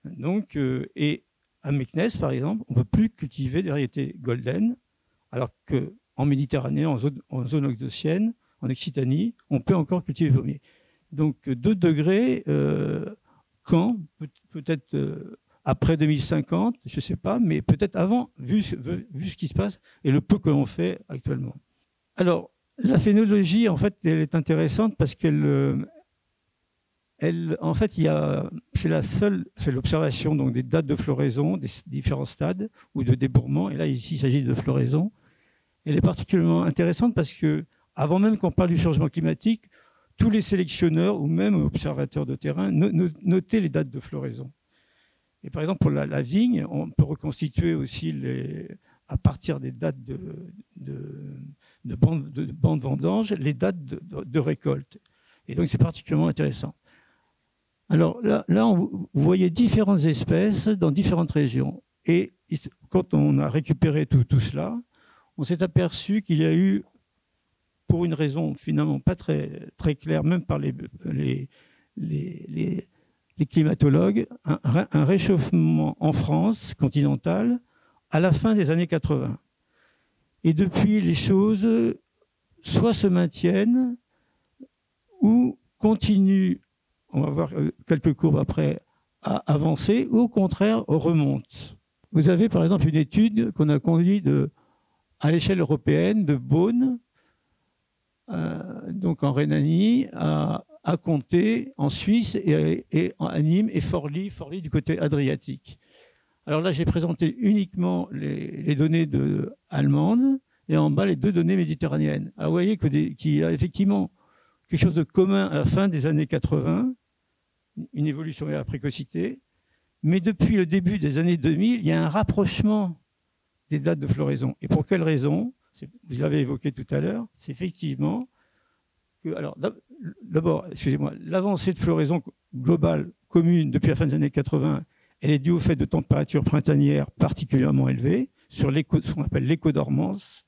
Donc, et à Meknès, par exemple, on ne peut plus cultiver des variétés golden, alors qu'en Méditerranée, en zone océanienne, en Occitanie, on peut encore cultiver des pommiers. Donc 2 degrés, quand peut-être après 2050, je ne sais pas, mais peut-être avant, vu ce qui se passe et le peu que l'on fait actuellement. Alors, la phénologie, en fait, elle est intéressante parce qu'elle, en fait, c'est l'observation donc des dates de floraison, des différents stades ou de débourrement. Et là, ici, il s'agit de floraison. Elle est particulièrement intéressante parce que, avant même qu'on parle du changement climatique, tous les sélectionneurs ou même observateurs de terrain notaient les dates de floraison. Et par exemple, pour la vigne, on peut reconstituer aussi à partir des dates de bandes vendanges, les dates de récolte. Et donc, c'est particulièrement intéressant. Alors là vous voyez différentes espèces dans différentes régions. Et quand on a récupéré tout cela, on s'est aperçu qu'il y a eu, pour une raison finalement pas très, très claire, même par les climatologues, un réchauffement en France continentale à la fin des années 80. Et depuis, les choses soit se maintiennent ou continuent, on va voir quelques courbes après, à avancer, ou au contraire remontent. Vous avez par exemple une étude qu'on a conduite à l'échelle européenne de Beaune, donc en Rhénanie, à Comté, en Suisse, et à Nîmes, et Forlì du côté adriatique. Alors là, j'ai présenté uniquement les données allemandes, et en bas, les 2 données méditerranéennes. Alors vous voyez qu'il y a effectivement quelque chose de commun à la fin des années 80, une évolution vers la précocité, mais depuis le début des années 2000, il y a un rapprochement des dates de floraison. Et pour quelle raison? Vous l'avez évoqué tout à l'heure, c'est effectivement que, alors d'abord, excusez-moi, l'avancée de floraison globale commune depuis la fin des années 80, elle est due au fait de températures printanières particulièrement élevées, sur ce qu'on appelle l'écodormance.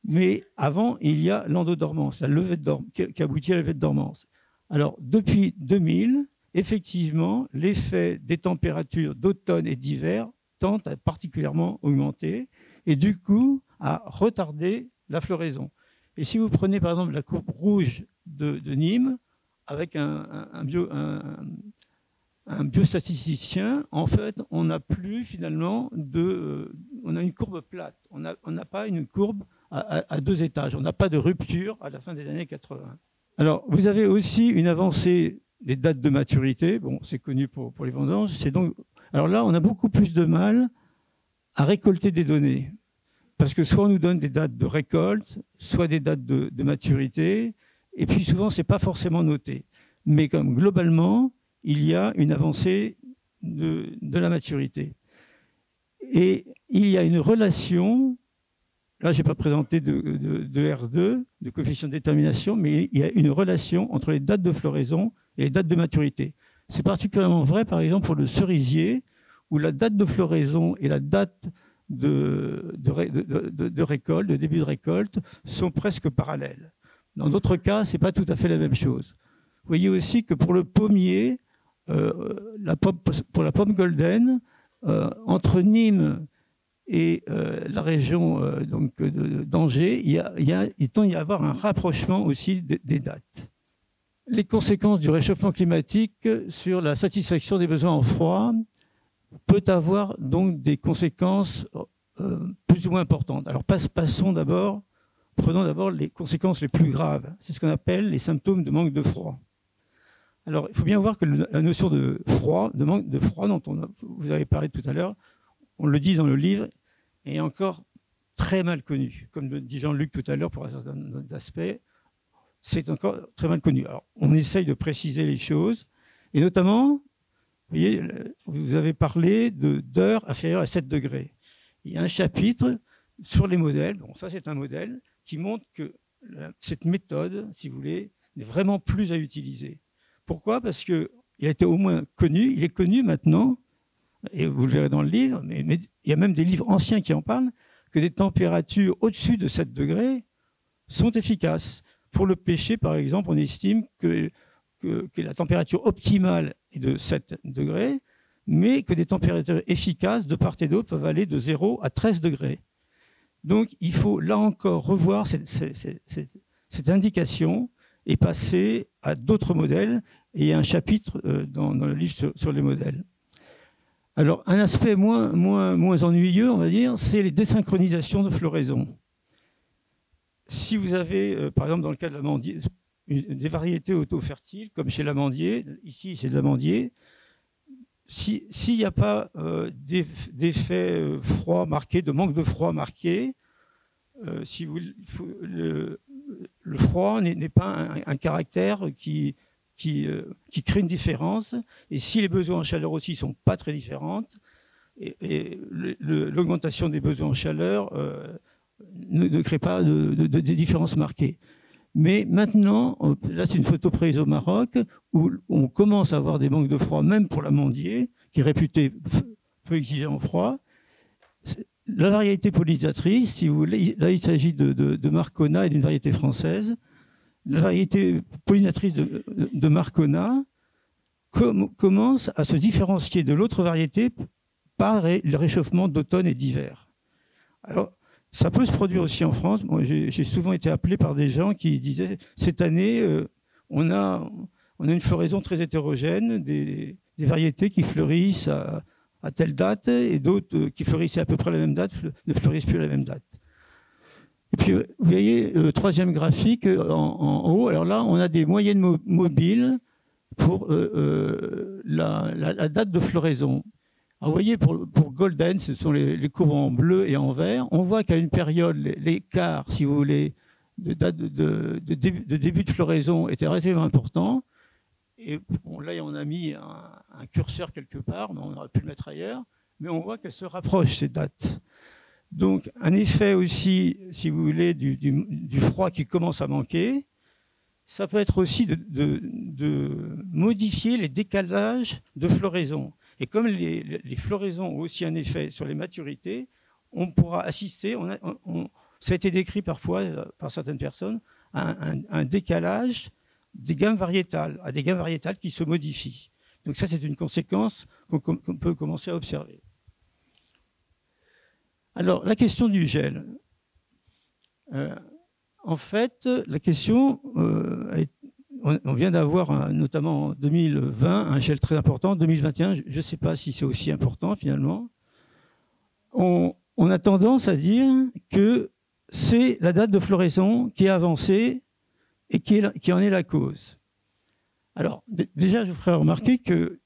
Mais avant, il y a l'endodormance, la levée de qui aboutit à la levée de dormance. Alors, depuis 2000, effectivement, l'effet des températures d'automne et d'hiver tend à particulièrement augmenter et du coup à retarder la floraison. Et si vous prenez par exemple la courbe rouge de Nîmes, avec un biostatisticien, en fait, on n'a plus finalement on a une courbe plate. On n'a pas une courbe à 2 étages. On n'a pas de rupture à la fin des années 80. Alors, vous avez aussi une avancée des dates de maturité. Bon, c'est connu pour les vendanges. Alors là, on a beaucoup plus de mal à récolter des données. Parce que soit on nous donne des dates de récolte, soit des dates de maturité, et puis souvent, ce n'est pas forcément noté. Mais comme globalement, il y a une avancée de la maturité. Et il y a une relation, là je n'ai pas présenté de R2, de coefficient de détermination, mais il y a une relation entre les dates de floraison et les dates de maturité. C'est particulièrement vrai par exemple pour le cerisier, où la date de floraison et la date de récolte, de début de récolte, sont presque parallèles. Dans d'autres cas, ce n'est pas tout à fait la même chose. Vous voyez aussi que pour le pommier, pour la pomme golden, entre Nîmes et la région d'Angers, il tend à y avoir un rapprochement aussi des dates. Les conséquences du réchauffement climatique sur la satisfaction des besoins en froid peut avoir donc des conséquences plus ou moins importantes. Alors prenons d'abord les conséquences les plus graves. C'est ce qu'on appelle les symptômes de manque de froid. Alors il faut bien voir que la notion de froid, de manque de froid dont vous avez parlé tout à l'heure, on le dit dans le livre, est encore très mal connue. Comme le dit Jean-Luc tout à l'heure pour un certain nombre d'aspects, c'est encore très mal connu. Alors on essaye de préciser les choses, et notamment, vous voyez, vous avez parlé d'heures inférieures à 7 degrés. Il y a un chapitre sur les modèles. Bon, ça, c'est un modèle qui montre que cette méthode, si vous voulez, n'est vraiment plus à utiliser. Pourquoi ? Parce qu'il a été au moins connu. Il est connu maintenant, et vous le verrez dans le livre, mais il y a même des livres anciens qui en parlent, que des températures au-dessus de 7 degrés sont efficaces. Pour le pêcher, par exemple, on estime que la température optimale est de 7 degrés, mais que des températures efficaces de part et d'autre peuvent aller de 0 à 13 degrés. Donc il faut là encore revoir cette indication et passer à d'autres modèles. Et il y a un chapitre dans le livre sur les modèles. Alors un aspect moins ennuyeux, on va dire, c'est les désynchronisations de floraison. Si vous avez, par exemple, dans le cas de l'amandier, des variétés auto-fertiles, comme chez l'amandier, ici c'est de l'amandier, s'il n'y a pas d'effet froid marqué, de manque de froid marqué, le froid n'est pas un caractère qui crée une différence. Et si les besoins en chaleur aussi ne sont pas très différentes, et l'augmentation des besoins en chaleur ne crée pas de différences marquées. Mais maintenant, là c'est une photo prise au Maroc, où on commence à avoir des manques de froid, même pour l'amandier, qui est réputé peu exigeant en froid. La variété pollinisatrice, si vous voulez, là il s'agit de Marcona et d'une variété française. La variété pollinisatrice de Marcona commence à se différencier de l'autre variété par le réchauffement d'automne et d'hiver. Alors, ça peut se produire aussi en France. Moi, j'ai souvent été appelé par des gens qui disaient cette année, on a une floraison très hétérogène, des variétés qui fleurissent à telle date et d'autres qui fleurissaient à peu près à la même date ne fleurissent plus à la même date. Et puis, vous voyez le troisième graphique en haut. Alors là, on a des moyennes mobiles pour la date de floraison. Alors, vous voyez, pour Golden, ce sont les courbes en bleu et en vert. On voit qu'à une période, l'écart, si vous voulez, de début de floraison était relativement important. Et bon, là, on a mis un curseur quelque part, mais on aurait pu le mettre ailleurs. Mais on voit qu'elles se rapprochent, ces dates. Donc, un effet aussi, si vous voulez, du froid qui commence à manquer. Ça peut être aussi de modifier les décalages de floraison. Et comme les floraisons ont aussi un effet sur les maturités, on pourra assister, ça a été décrit parfois par certaines personnes, à un décalage des gammes variétales, à des gammes variétales qui se modifient. Donc ça, c'est une conséquence qu'on peut commencer à observer. Alors, la question du gel. En fait, la question, on vient d'avoir, notamment en 2020, un gel très important. En 2021, je ne sais pas si c'est aussi important finalement. On a tendance à dire que c'est la date de floraison qui est avancée et qui en est la cause. Alors, déjà, je vous ferai remarquer que,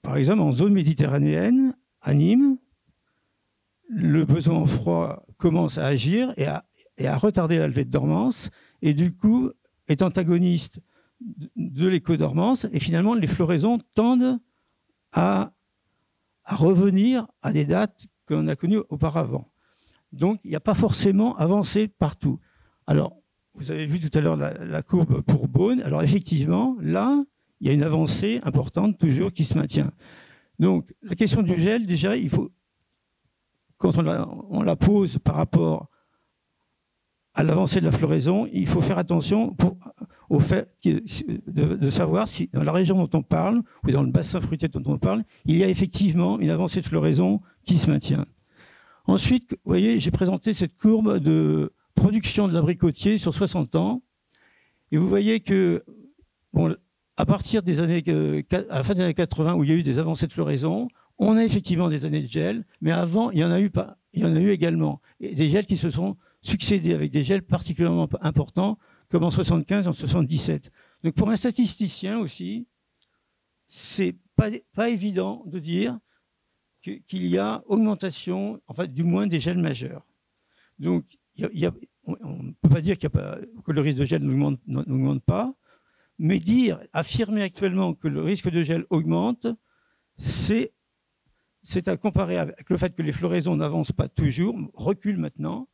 par exemple, en zone méditerranéenne, à Nîmes, le besoin en froid commence à agir et à retarder la levée de dormance, et du coup est antagoniste de l'éco-dormance, et finalement les floraisons tendent à revenir à des dates qu'on a connues auparavant. Donc il n'y a pas forcément avancé partout. Alors, vous avez vu tout à l'heure la courbe pour Beaune. Alors effectivement, là, il y a une avancée importante toujours qui se maintient. Donc la question du gel, déjà, il faut, quand on la pose par rapport à l'avancée de la floraison, il faut faire attention au fait de savoir si dans la région dont on parle, ou dans le bassin fruitier dont on parle, il y a effectivement une avancée de floraison qui se maintient. Ensuite, vous voyez, j'ai présenté cette courbe de production de l'abricotier sur 60 ans. Et vous voyez que, bon, à partir des années, à la fin des années 80, où il y a eu des avancées de floraison, on a effectivement des années de gel, mais avant, il y en a eu également. Et des gels qui se sont succédés avec des gels particulièrement importants, comme en 75 et en 77. Donc pour un statisticien aussi, c'est pas évident de dire qu'il y a augmentation, enfin du moins des gels majeurs. Donc on ne peut pas dire que le risque de gel n'augmente pas, mais affirmer actuellement que le risque de gel augmente, c'est à comparer avec le fait que les floraisons n'avancent pas toujours, reculent maintenant,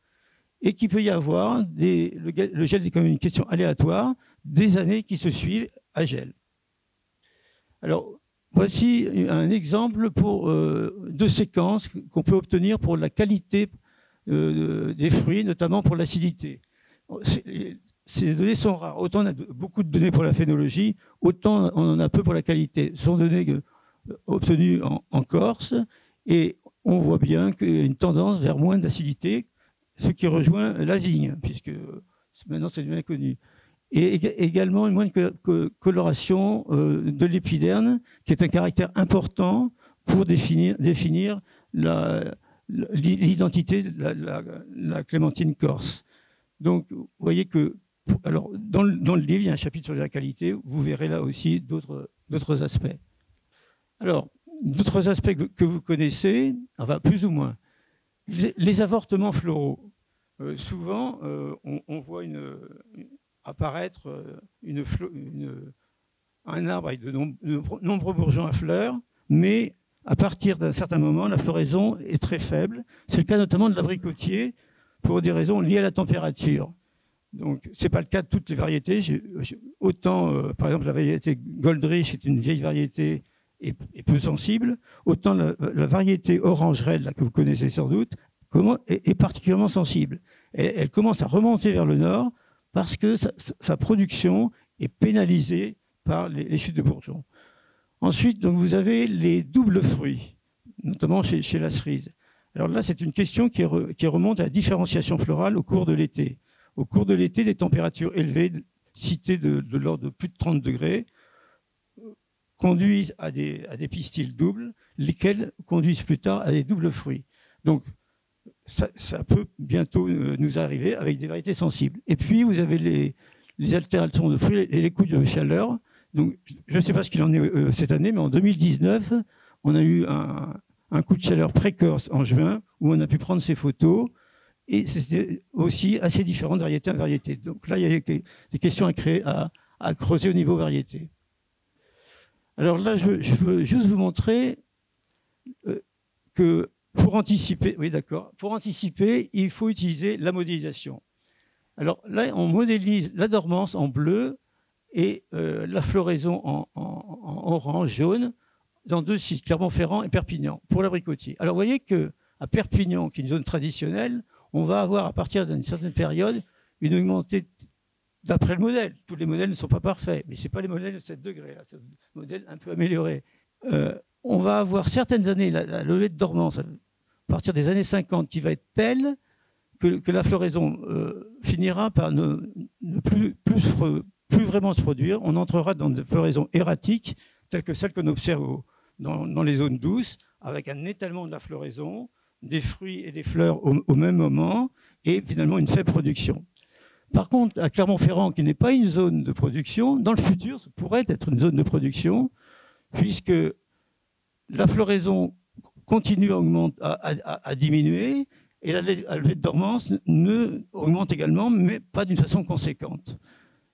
et qu'il peut y avoir le gel est quand même une question aléatoire, des années qui se suivent à gel. Alors, voici un exemple de séquences qu'on peut obtenir pour la qualité des fruits, notamment pour l'acidité. Ces données sont rares. Autant on a beaucoup de données pour la phénologie, autant on en a peu pour la qualité. Ce sont données obtenues en Corse, et on voit bien qu'il y a une tendance vers moins d'acidité, ce qui rejoint la vigne, puisque maintenant c'est bien connu. Et également une moindre coloration de l'épiderme, qui est un caractère important pour définir l'identité de la clémentine corse. Donc, vous voyez que, alors, dans le livre, il y a un chapitre sur la qualité, vous verrez là aussi d'autres aspects. Alors, d'autres aspects que vous connaissez, enfin plus ou moins, les avortements floraux. Souvent, on voit apparaître un arbre avec de nombreux bourgeons à fleurs, mais à partir d'un certain moment, la floraison est très faible. C'est le cas notamment de l'abricotier, pour des raisons liées à la température. Donc, ce n'est pas le cas de toutes les variétés. Autant, par exemple, la variété Goldrich est une vieille variété et peu sensible, autant la variété Orange Red, là, que vous connaissez sans doute, est particulièrement sensible. Elle commence à remonter vers le nord parce que sa production est pénalisée par les chutes de bourgeons. Ensuite, donc, vous avez les doubles fruits, notamment chez la cerise. Alors là, c'est une question qui remonte à la différenciation florale au cours de l'été. Au cours de l'été, des températures élevées, citées de l'ordre de plus de 30 degrés, conduisent à des pistils doubles, lesquels conduisent plus tard à des doubles fruits. Donc, ça peut bientôt nous arriver avec des variétés sensibles. Et puis, vous avez les altérations de fruits et les coups de chaleur. Donc, je ne sais pas ce qu'il en est cette année, mais en 2019, on a eu un coup de chaleur précoce en juin, où on a pu prendre ces photos. Et c'était aussi assez différent de variété à variété. Donc là, il y a des questions à creuser au niveau variété. Alors là, je veux juste vous montrer que pour anticiper, oui d'accord, pour anticiper, il faut utiliser la modélisation. Alors là, on modélise la dormance en bleu et la floraison en orange, jaune, dans deux sites, Clermont-Ferrand et Perpignan, pour l'abricotier. Alors vous voyez qu'à Perpignan, qui est une zone traditionnelle, on va avoir à partir d'une certaine période une augmentée d'après le modèle. Tous les modèles ne sont pas parfaits, mais ce n'est pas les modèles de 7 degrés, c'est un modèle un peu amélioré. On va avoir certaines années, la levée de dormance, à partir des années 50, qui va être telle que la floraison finira par ne plus vraiment se produire. On entrera dans des floraisons erratiques, telles que celles qu'on observe dans les zones douces, avec un étalement de la floraison, des fruits et des fleurs au même moment, et finalement une faible production. Par contre, à Clermont-Ferrand, qui n'est pas une zone de production, dans le futur, ça pourrait être une zone de production, puisque la floraison continue à diminuer, et la levée de dormance augmente également, mais pas d'une façon conséquente.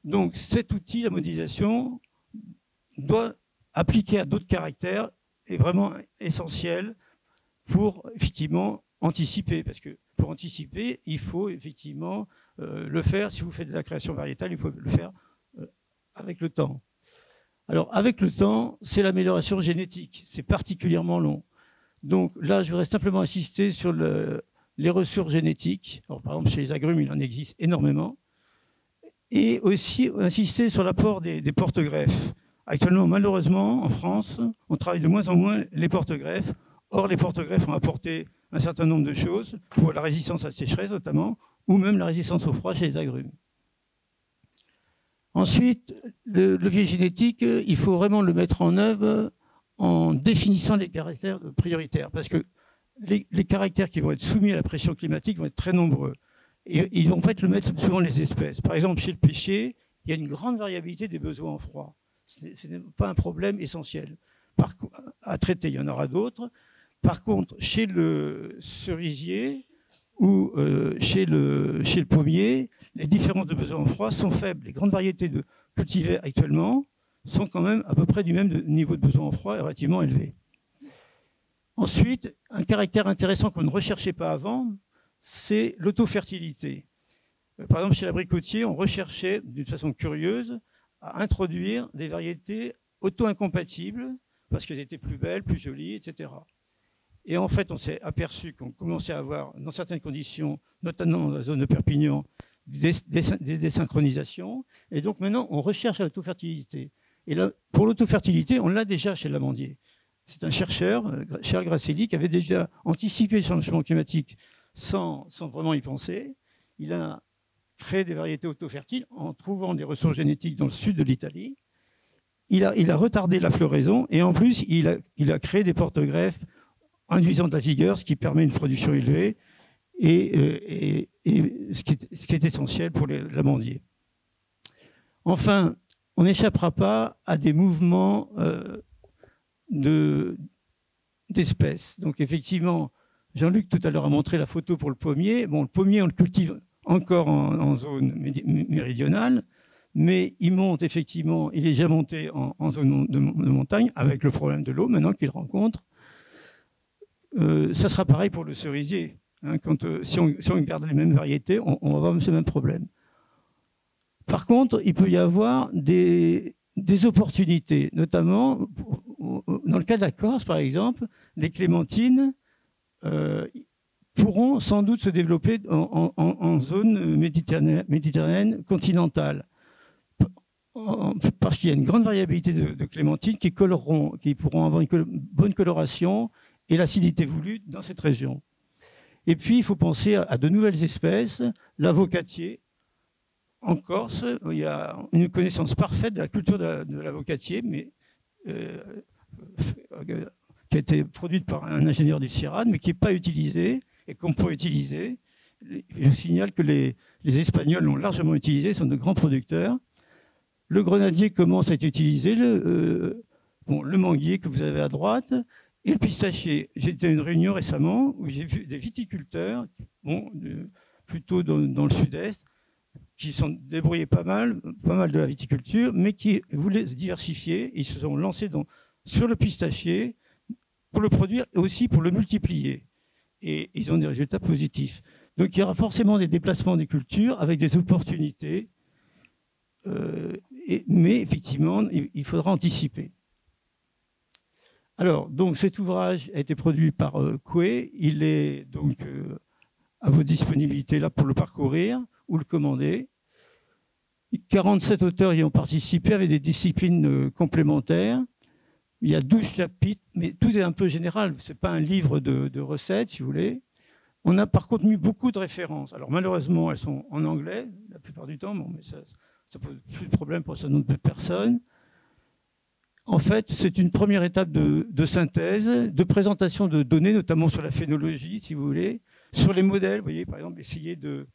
Donc cet outil, la modélisation, doit appliquer à d'autres caractères, est vraiment essentiel pour effectivement anticiper, parce que pour anticiper, il faut effectivement le faire. Si vous faites de la création variétale, il faut le faire avec le temps. Alors avec le temps, c'est l'amélioration génétique, c'est particulièrement long. Donc là, je voudrais simplement insister sur les ressources génétiques. Alors, par exemple, chez les agrumes, il en existe énormément. et aussi insister sur l'apport des porte-greffes. Actuellement, malheureusement, en France, on travaille de moins en moins les porte-greffes. Or, les porte-greffes ont apporté un certain nombre de choses pour la résistance à la sécheresse notamment, ou même la résistance au froid chez les agrumes. Ensuite, le levier génétique, il faut vraiment le mettre en œuvre en définissant les caractères prioritaires, parce que les caractères qui vont être soumis à la pression climatique vont être très nombreux. Et ils vont en fait le mettre suivant les espèces. Par exemple, chez le pêcher, il y a une grande variabilité des besoins en froid. Ce n'est pas un problème essentiel à traiter, il y en aura d'autres. Par contre, chez le cerisier ou chez le pommier, les différences de besoins en froid sont faibles. Les grandes variétés cultivées actuellement sont quand même à peu près du même niveau de besoin en froid et relativement élevé. Ensuite, un caractère intéressant qu'on ne recherchait pas avant, c'est l'autofertilité. Par exemple, chez l'abricotier, on recherchait d'une façon curieuse à introduire des variétés auto-incompatibles parce qu'elles étaient plus belles, plus jolies, etc. Et en fait, on s'est aperçu qu'on commençait à avoir, dans certaines conditions, notamment dans la zone de Perpignan, des désynchronisations. Et donc maintenant, on recherche l'autofertilité. Et là, pour l'autofertilité, on l'a déjà chez l'amandier. C'est un chercheur, Charles Grasselli, qui avait déjà anticipé le changement climatique sans vraiment y penser. Il a créé des variétés autofertiles en trouvant des ressources génétiques dans le sud de l'Italie. Il a retardé la floraison et en plus, il a créé des porte-greffes induisant de la vigueur, ce qui permet une production élevée et ce qui est essentiel pour l'amandier. Enfin, on n'échappera pas à des mouvements d'espèces. Donc effectivement, Jean-Luc tout à l'heure a montré la photo pour le pommier. Bon, le pommier, on le cultive encore en zone méridionale, mais il monte effectivement, il est déjà monté en zone de montagne avec le problème de l'eau maintenant qu'il rencontre. Ça sera pareil pour le cerisier. Hein, si on garde les mêmes variétés, on va avoir ce même problème. Par contre, il peut y avoir des opportunités, notamment dans le cas de la Corse, par exemple, les clémentines pourront sans doute se développer en zone méditerranéenne continentale. Parce qu'il y a une grande variabilité de clémentines qui pourront avoir une bonne coloration et l'acidité voulue dans cette région. Et puis, il faut penser à de nouvelles espèces, l'avocatier. En Corse, il y a une connaissance parfaite de la culture de l'avocatier, mais qui a été produite par un ingénieur du CIRAD, mais qui n'est pas utilisée et qu'on peut utiliser. Je signale que les Espagnols l'ont largement utilisé, sont de grands producteurs. Le grenadier commence à être utilisé, le manguier que vous avez à droite, et le pistachier. J'étais à une réunion récemment où j'ai vu des viticulteurs, plutôt dans le sud-est, qui se sont débrouillés pas mal de la viticulture, mais qui voulaient se diversifier. Ils se sont lancés sur le pistachier pour le produire et aussi pour le multiplier. Et ils ont des résultats positifs. Donc il y aura forcément des déplacements des cultures avec des opportunités, mais effectivement, il faudra anticiper. Alors, donc cet ouvrage a été produit par Coué. Il est donc à vos disponibilités là pour le parcourir ou le commander. 47 auteurs y ont participé avec des disciplines complémentaires. Il y a 12 chapitres, mais tout est un peu général. Ce n'est pas un livre de recettes, si vous voulez. On a par contre mis beaucoup de références. Alors malheureusement, elles sont en anglais la plupart du temps, mais ça pose plus de problème pour un certain nombre de personnes. En fait, c'est une première étape de synthèse, de présentation de données, notamment sur la phénologie, si vous voulez, sur les modèles. Vous voyez, par exemple, essayer de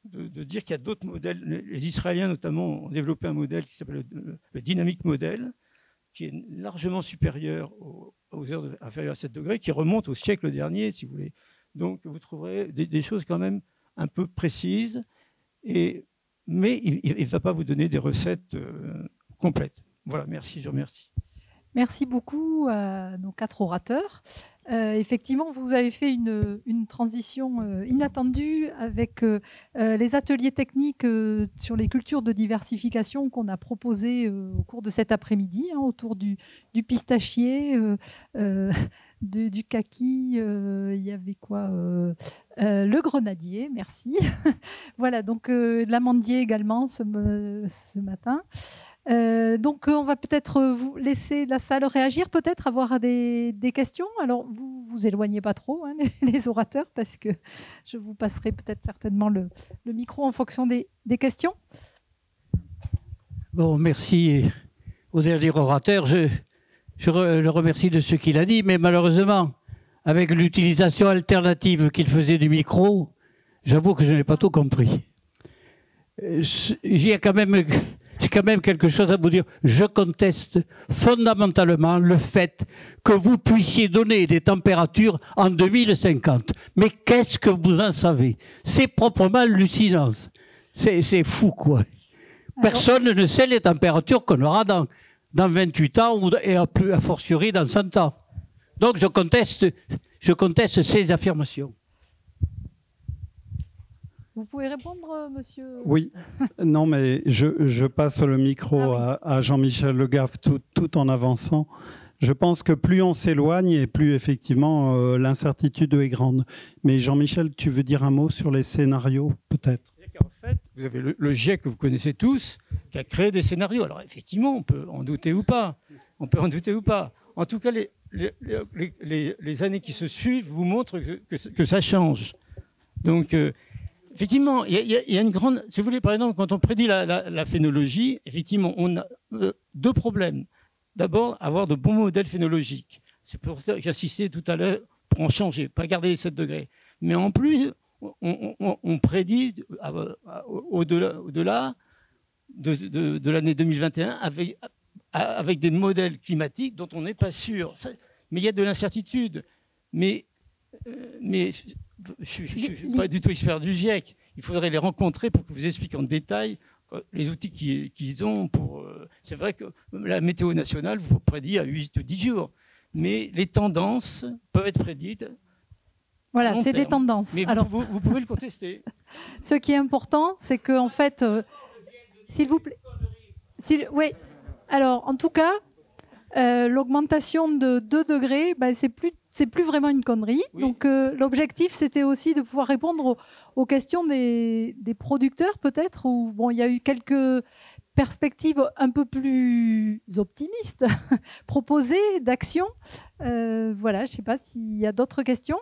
dire qu'il y a d'autres modèles. Les Israéliens, notamment, ont développé un modèle qui s'appelle le Dynamic Model, qui est largement supérieur aux heures inférieures à 7 degrés, qui remonte au siècle dernier, si vous voulez. Donc, vous trouverez des choses quand même un peu précises, mais il ne va pas vous donner des recettes complètes. Voilà, merci, je remercie. Merci beaucoup à nos 4 orateurs. Effectivement, vous avez fait une transition inattendue avec les ateliers techniques sur les cultures de diversification qu'on a proposés au cours de cet après-midi, autour du pistachier, du kaki, il y avait quoi le grenadier, merci. Voilà, donc l'amandier également ce matin. Donc on va peut-être vous laisser la salle réagir, peut-être avoir des questions. Alors vous éloignez pas trop hein, les orateurs, parce que je vous passerai peut-être certainement le micro en fonction des questions. Bon, merci au dernier orateur. Je le remercie de ce qu'il a dit, mais malheureusement, avec l'utilisation alternative qu'il faisait du micro, j'avoue que je n'ai pas tout compris. J'ai quand même quelque chose à vous dire. Je conteste fondamentalement le fait que vous puissiez donner des températures en 2050. Mais qu'est-ce que vous en savez? C'est proprement hallucinant. C'est fou, quoi. Personne ne sait les températures qu'on aura dans 28 ans et a fortiori dans 100 ans. Donc je conteste ces affirmations. Vous pouvez répondre, monsieur? Oui, non, mais je passe le micro à Jean-Michel Le Goff tout en avançant. Je pense que plus on s'éloigne et plus effectivement l'incertitude est grande. Mais Jean-Michel, tu veux dire un mot sur les scénarios, peut-être? En fait, vous avez le GIEC que vous connaissez tous, qui a créé des scénarios. Alors effectivement, on peut en douter ou pas. En tout cas, les années qui se suivent vous montrent que ça change. Donc, effectivement, il y a une grande... Si vous voulez, par exemple, quand on prédit la phénologie, effectivement, on a deux problèmes. D'abord, avoir de bons modèles phénologiques. C'est pour ça que j'insistais tout à l'heure, pour en changer, pas garder les 7 degrés. Mais en plus, on prédit au-delà de l'année 2021 avec des modèles climatiques dont on n'est pas sûr. Mais il y a de l'incertitude. Mais je ne suis pas du tout expert du GIEC. Il faudrait les rencontrer pour que vous expliquent en détail les outils qu'ils ont. C'est vrai que la météo nationale vous prédit à 8 ou 10 jours. Mais les tendances peuvent être prédites. Voilà, c'est des tendances. Mais alors, vous pouvez le contester. Ce qui est important, c'est qu'en fait, s'il vous plaît... oui. Alors, en tout cas, l'augmentation de 2 degrés, c'est plus vraiment une connerie. Oui. Donc, l'objectif, c'était aussi de pouvoir répondre aux questions des producteurs, peut-être, où bon, il y a eu quelques perspectives un peu plus optimistes proposées d'actions. Voilà, je ne sais pas s'il y a d'autres questions.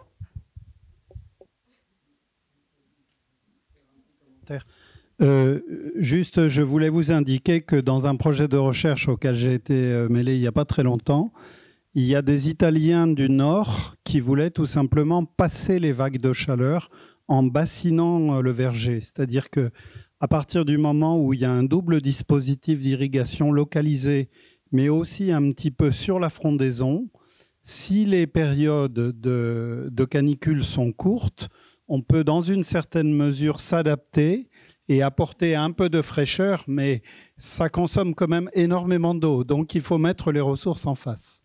Juste, je voulais vous indiquer que dans un projet de recherche auquel j'ai été mêlé il n'y a pas très longtemps, il y a des Italiens du Nord qui voulaient tout simplement passer les vagues de chaleur en bassinant le verger. C'est-à-dire qu'à partir du moment où il y a un double dispositif d'irrigation localisé, mais aussi un petit peu sur la frondaison, si les périodes de canicule sont courtes, on peut dans une certaine mesure s'adapter et apporter un peu de fraîcheur, mais ça consomme quand même énormément d'eau. Donc il faut mettre les ressources en face.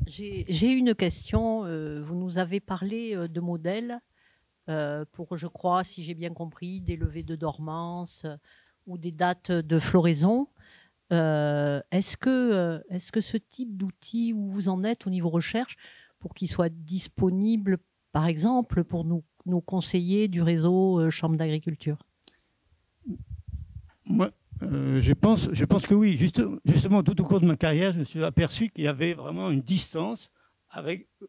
J'ai une question. Vous nous avez parlé de modèles pour, je crois, si j'ai bien compris, des levées de dormance ou des dates de floraison. Est-ce que ce type d'outil, où vous en êtes au niveau recherche, pour qu'il soit disponible, par exemple, pour nos conseillers du réseau Chambre d'agriculture? Moi, je pense que oui. Justement, tout au cours de ma carrière, je me suis aperçu qu'il y avait vraiment une distance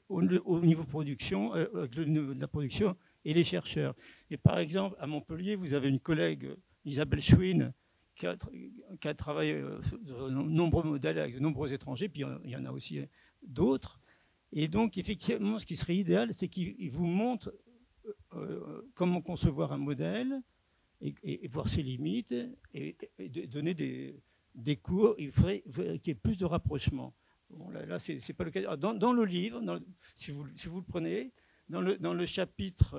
au niveau production, de la production et les chercheurs. Et par exemple, à Montpellier, vous avez une collègue, Isabelle Schwinn, qui a travaillé sur de nombreux modèles avec de nombreux étrangers, puis il y en a aussi d'autres. Et donc, effectivement, ce qui serait idéal, c'est qu'il vous montre comment concevoir un modèle et voir ses limites et donner des cours. Il faudrait qu'il y ait plus de rapprochement. Bon, là c'est pas le cas. Dans le livre, si vous le prenez, dans le chapitre,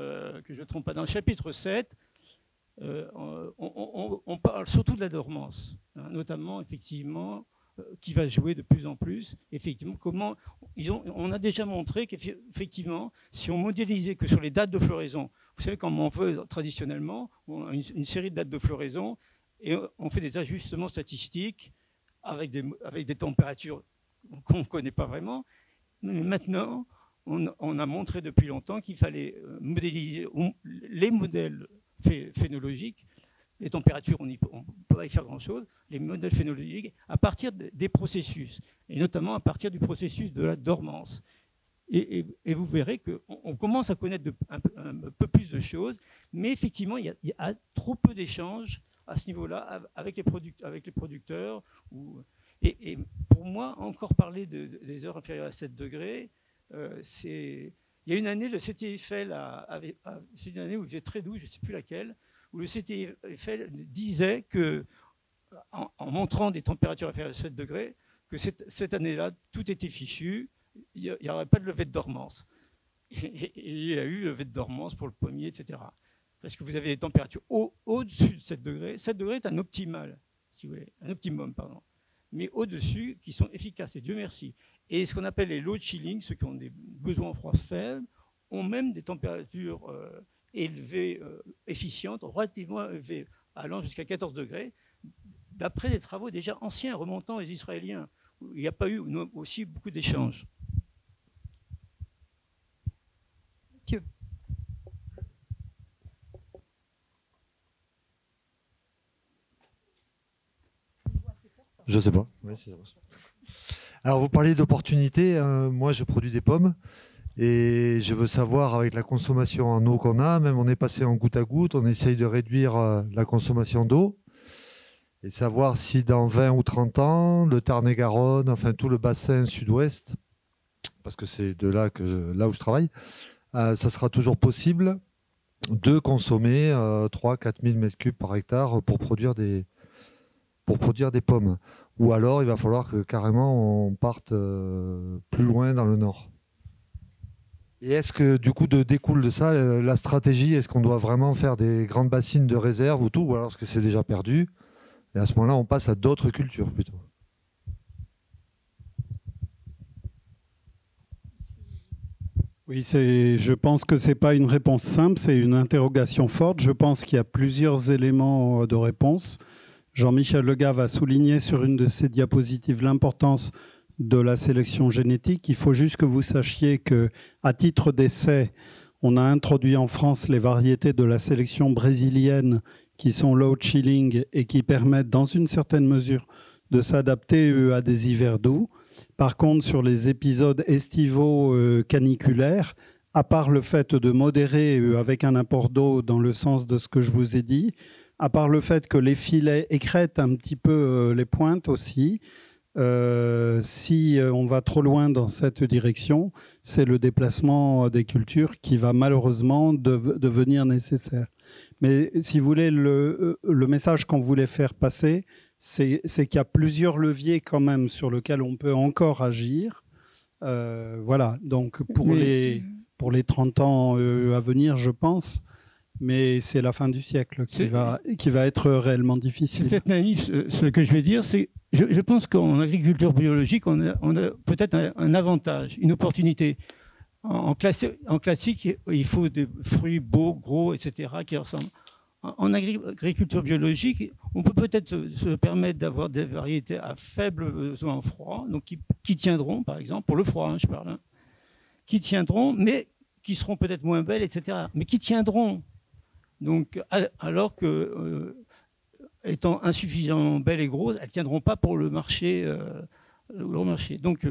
que je ne trompe pas, dans le chapitre 7, on parle surtout de la dormance, hein, notamment, effectivement, qui va jouer de plus en plus. Effectivement, on a déjà montré qu'effectivement, si on modélisait que sur les dates de floraison, vous savez, comme on fait traditionnellement, on a une série de dates de floraison et on fait des ajustements statistiques avec des températures qu'on ne connaît pas vraiment. Mais maintenant, on a montré depuis longtemps qu'il fallait modéliser les modèles phénologiques. Les températures, on ne peut pas y faire grand-chose. Les modèles phénologiques à partir des processus, et notamment à partir du processus de la dormance. Et vous verrez qu'on commence à connaître un peu plus de choses, mais effectivement, il y a trop peu d'échanges à ce niveau-là avec les producteurs. Et pour moi, encore parler des heures inférieures à 7 degrés, il y a une année, le CTFL c'est une année où il faisait très doux, je ne sais plus laquelle, où le CTFL disait que, en montrant des températures inférieures à 7 degrés, que cette année-là, tout était fichu, il n'y aurait pas de levée de dormance. Et il y a eu levée de dormance pour le pommier, etc. Parce que vous avez des températures au-dessus de 7 degrés. 7 degrés est un optimal, si vous voulez, un optimum, pardon. Mais au-dessus, qui sont efficaces, et Dieu merci. Et ce qu'on appelle les low chilling, ceux qui ont des besoins en froid faibles, ont même des températures élevées, efficientes, relativement élevées, allant jusqu'à 14 degrés, d'après des travaux déjà anciens, remontant aux Israéliens, où il n'y a pas eu aussi beaucoup d'échanges. Mathieu. Je ne sais pas. Oui, alors, vous parliez d'opportunités. Moi, je produis des pommes et je veux savoir, avec la consommation en eau qu'on a, même on est passé en goutte à goutte, on essaye de réduire la consommation d'eau et savoir si dans 20 ou 30 ans, le Tarn-et-Garonne, enfin tout le bassin sud-ouest, parce que c'est de là, là où je travaille, ça sera toujours possible de consommer 3-4 000 m3 par hectare pour produire des pommes. Ou alors, il va falloir que carrément on parte plus loin dans le nord. Et est-ce que du coup découle de ça la stratégie? Est-ce qu'on doit vraiment faire des grandes bassines de réserve ou tout? Ou alors est-ce que c'est déjà perdu? Et à ce moment-là, on passe à d'autres cultures plutôt. Oui, je pense que ce n'est pas une réponse simple, c'est une interrogation forte. Je pense qu'il y a plusieurs éléments de réponse. Jean-Michel Legave a souligné sur une de ses diapositives l'importance de la sélection génétique. Il faut juste que vous sachiez qu'à titre d'essai, on a introduit en France les variétés de la sélection brésilienne qui sont low chilling et qui permettent dans une certaine mesure de s'adapter à des hivers doux. Par contre, sur les épisodes estivaux caniculaires, à part le fait de modérer avec un apport d'eau dans le sens de ce que je vous ai dit, à part le fait que les filets écrètent un petit peu les pointes aussi, si on va trop loin dans cette direction, c'est le déplacement des cultures qui va malheureusement devenir nécessaire. Mais si vous voulez, le message qu'on voulait faire passer, c'est qu'il y a plusieurs leviers quand même sur lesquels on peut encore agir. Voilà, donc pour les 30 ans à venir, je pense, mais c'est la fin du siècle qui va être réellement difficile. C'est peut-être naïf ce que je vais dire, c'est je pense qu'en agriculture biologique, on a peut-être un avantage, une opportunité. En classique, il faut des fruits beaux, gros, etc., qui ressemblent. En agriculture biologique, on peut peut-être se permettre d'avoir des variétés à faible besoin en froid, donc qui tiendront, par exemple, pour le froid, hein, je parle, hein, qui tiendront, mais qui seront peut-être moins belles, etc., mais qui tiendront. Donc, alors que, étant insuffisamment belles et grosses, elles ne tiendront pas pour le marché. Donc,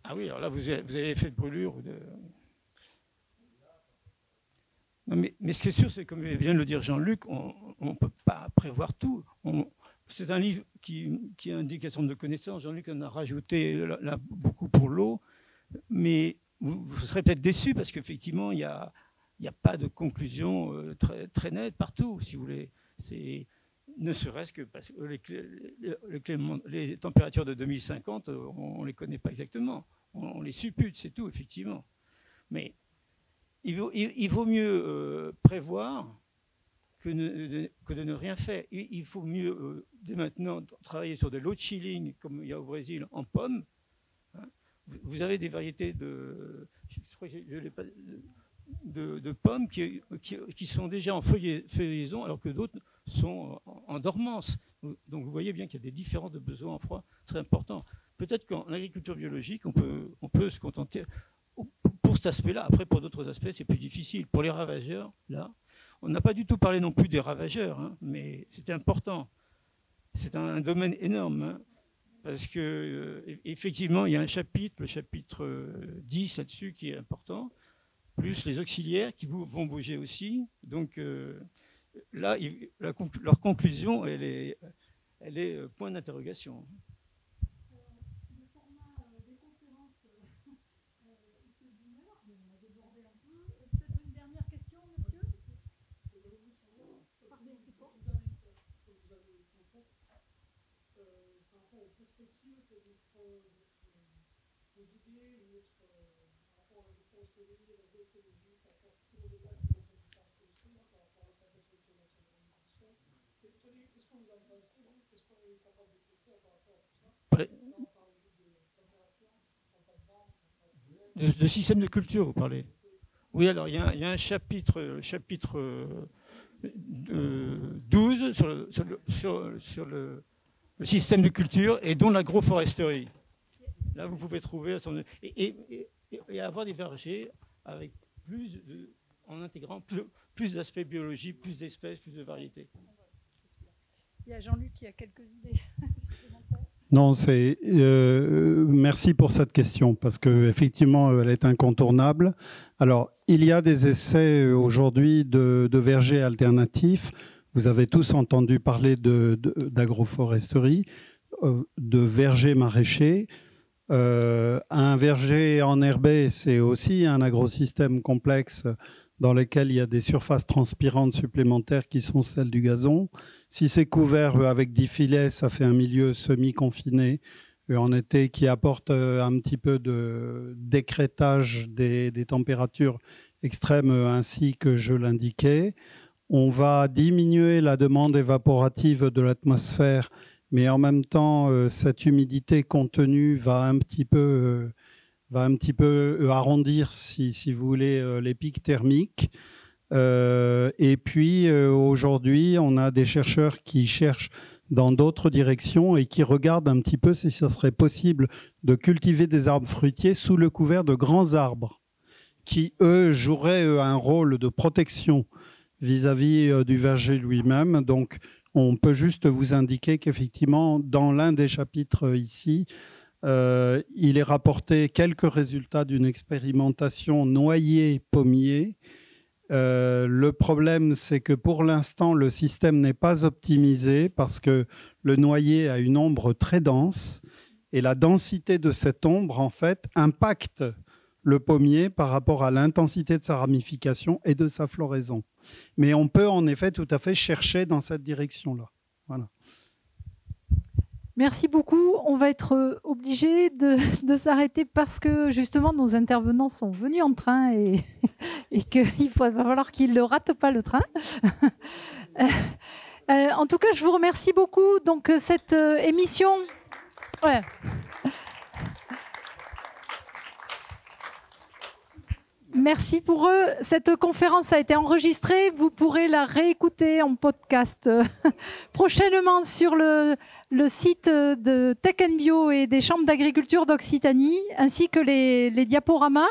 ah oui, alors là, vous avez l'effet de brûlure. Non, mais ce qui est sûr, c'est comme vient de le dire Jean-Luc, on ne peut pas prévoir tout. C'est un livre qui indique un certain nombre de connaissances. Jean-Luc en a rajouté là, beaucoup pour l'eau. Mais vous serez peut-être déçus parce qu'effectivement, il n'y a pas de conclusion très, très nette partout, si vous voulez. Ne serait-ce que parce que les températures de 2050, on ne les connaît pas exactement. On les suppute, c'est tout, effectivement. Mais il vaut mieux prévoir que de ne rien faire. Il faut mieux, dès maintenant, travailler sur de low chilling, comme il y a au Brésil, en pommes. Hein. Vous avez des variétés de... Je je crois que je l'ai pas, de pommes qui sont déjà en feuillaison alors que d'autres sont en dormance. Donc vous voyez bien qu'il y a des différences de besoins en froid très importants. Peut-être qu'en agriculture biologique, on peut se contenter pour cet aspect-là. Après, pour d'autres aspects, c'est plus difficile. Pour les ravageurs, là, on n'a pas du tout parlé non plus des ravageurs, hein, mais c'était important. C'est un domaine énorme, hein, parce que effectivement, il y a un chapitre, le chapitre 10 là-dessus, qui est important, plus les auxiliaires qui vont bouger aussi. Donc là, leur conclusion, elle est point d'interrogation. Le format des conférences, il fait d'une heure, mais on a débordé un peu. Peut-être une dernière question, monsieur? Pardon, c'est quoi? Vous avez par rapport aux perspectives que vos idées ou par rapport à l'agroforesterie, l'agroécologie, par rapport à tous les débats qui ont été passés aussi, par rapport à la perspective de la civilisation. Qu'est-ce que vous en pensez? Qu'est-ce qu'on est capable de faire par rapport à tout ça? De système de culture, vous parlez? Oui, alors il y a un chapitre, le chapitre 12 sur le système de culture et dont l'agroforesterie. Là, vous pouvez trouver et avoir des vergers avec en intégrant plus d'aspects biologiques, plus d'espèces, plus de variétés. Il y a Jean-Luc qui a quelques idées supplémentaires. Non, merci pour cette question parce qu'effectivement, elle est incontournable. Alors, il y a des essais aujourd'hui de vergers alternatifs. Vous avez tous entendu parler d'agroforesterie, de vergers maraîchers. Un verger enherbé, c'est aussi un agrosystème complexe dans lequel il y a des surfaces transpirantes supplémentaires qui sont celles du gazon. Si c'est couvert avec des filets, ça fait un milieu semi-confiné en été qui apporte un petit peu d'écrêtage des températures extrêmes ainsi que je l'indiquais. On va diminuer la demande évaporative de l'atmosphère, mais en même temps, cette humidité contenue va un petit peu arrondir, si vous voulez, les pics thermiques. Et puis, aujourd'hui, on a des chercheurs qui cherchent dans d'autres directions et qui regardent un petit peu si ça serait possible de cultiver des arbres fruitiers sous le couvert de grands arbres qui, eux, joueraient un rôle de protection vis-à-vis du verger lui-même. Donc, on peut juste vous indiquer qu'effectivement, dans l'un des chapitres ici, il est rapporté quelques résultats d'une expérimentation noyer-pommier. Le problème, c'est que pour l'instant, le système n'est pas optimisé parce que le noyer a une ombre très dense et la densité de cette ombre, en fait, impacte le pommier par rapport à l'intensité de sa ramification et de sa floraison. Mais on peut en effet tout à fait chercher dans cette direction-là. Voilà. Merci beaucoup. On va être obligé de s'arrêter parce que justement nos intervenants sont venus en train et qu'il va falloir qu'ils ne ratent pas le train. En tout cas, je vous remercie beaucoup. Donc cette émission... Ouais. Merci pour eux. Cette conférence a été enregistrée. Vous pourrez la réécouter en podcast prochainement sur le site de Tech & Bio et des chambres d'agriculture d'Occitanie, ainsi que les diaporamas.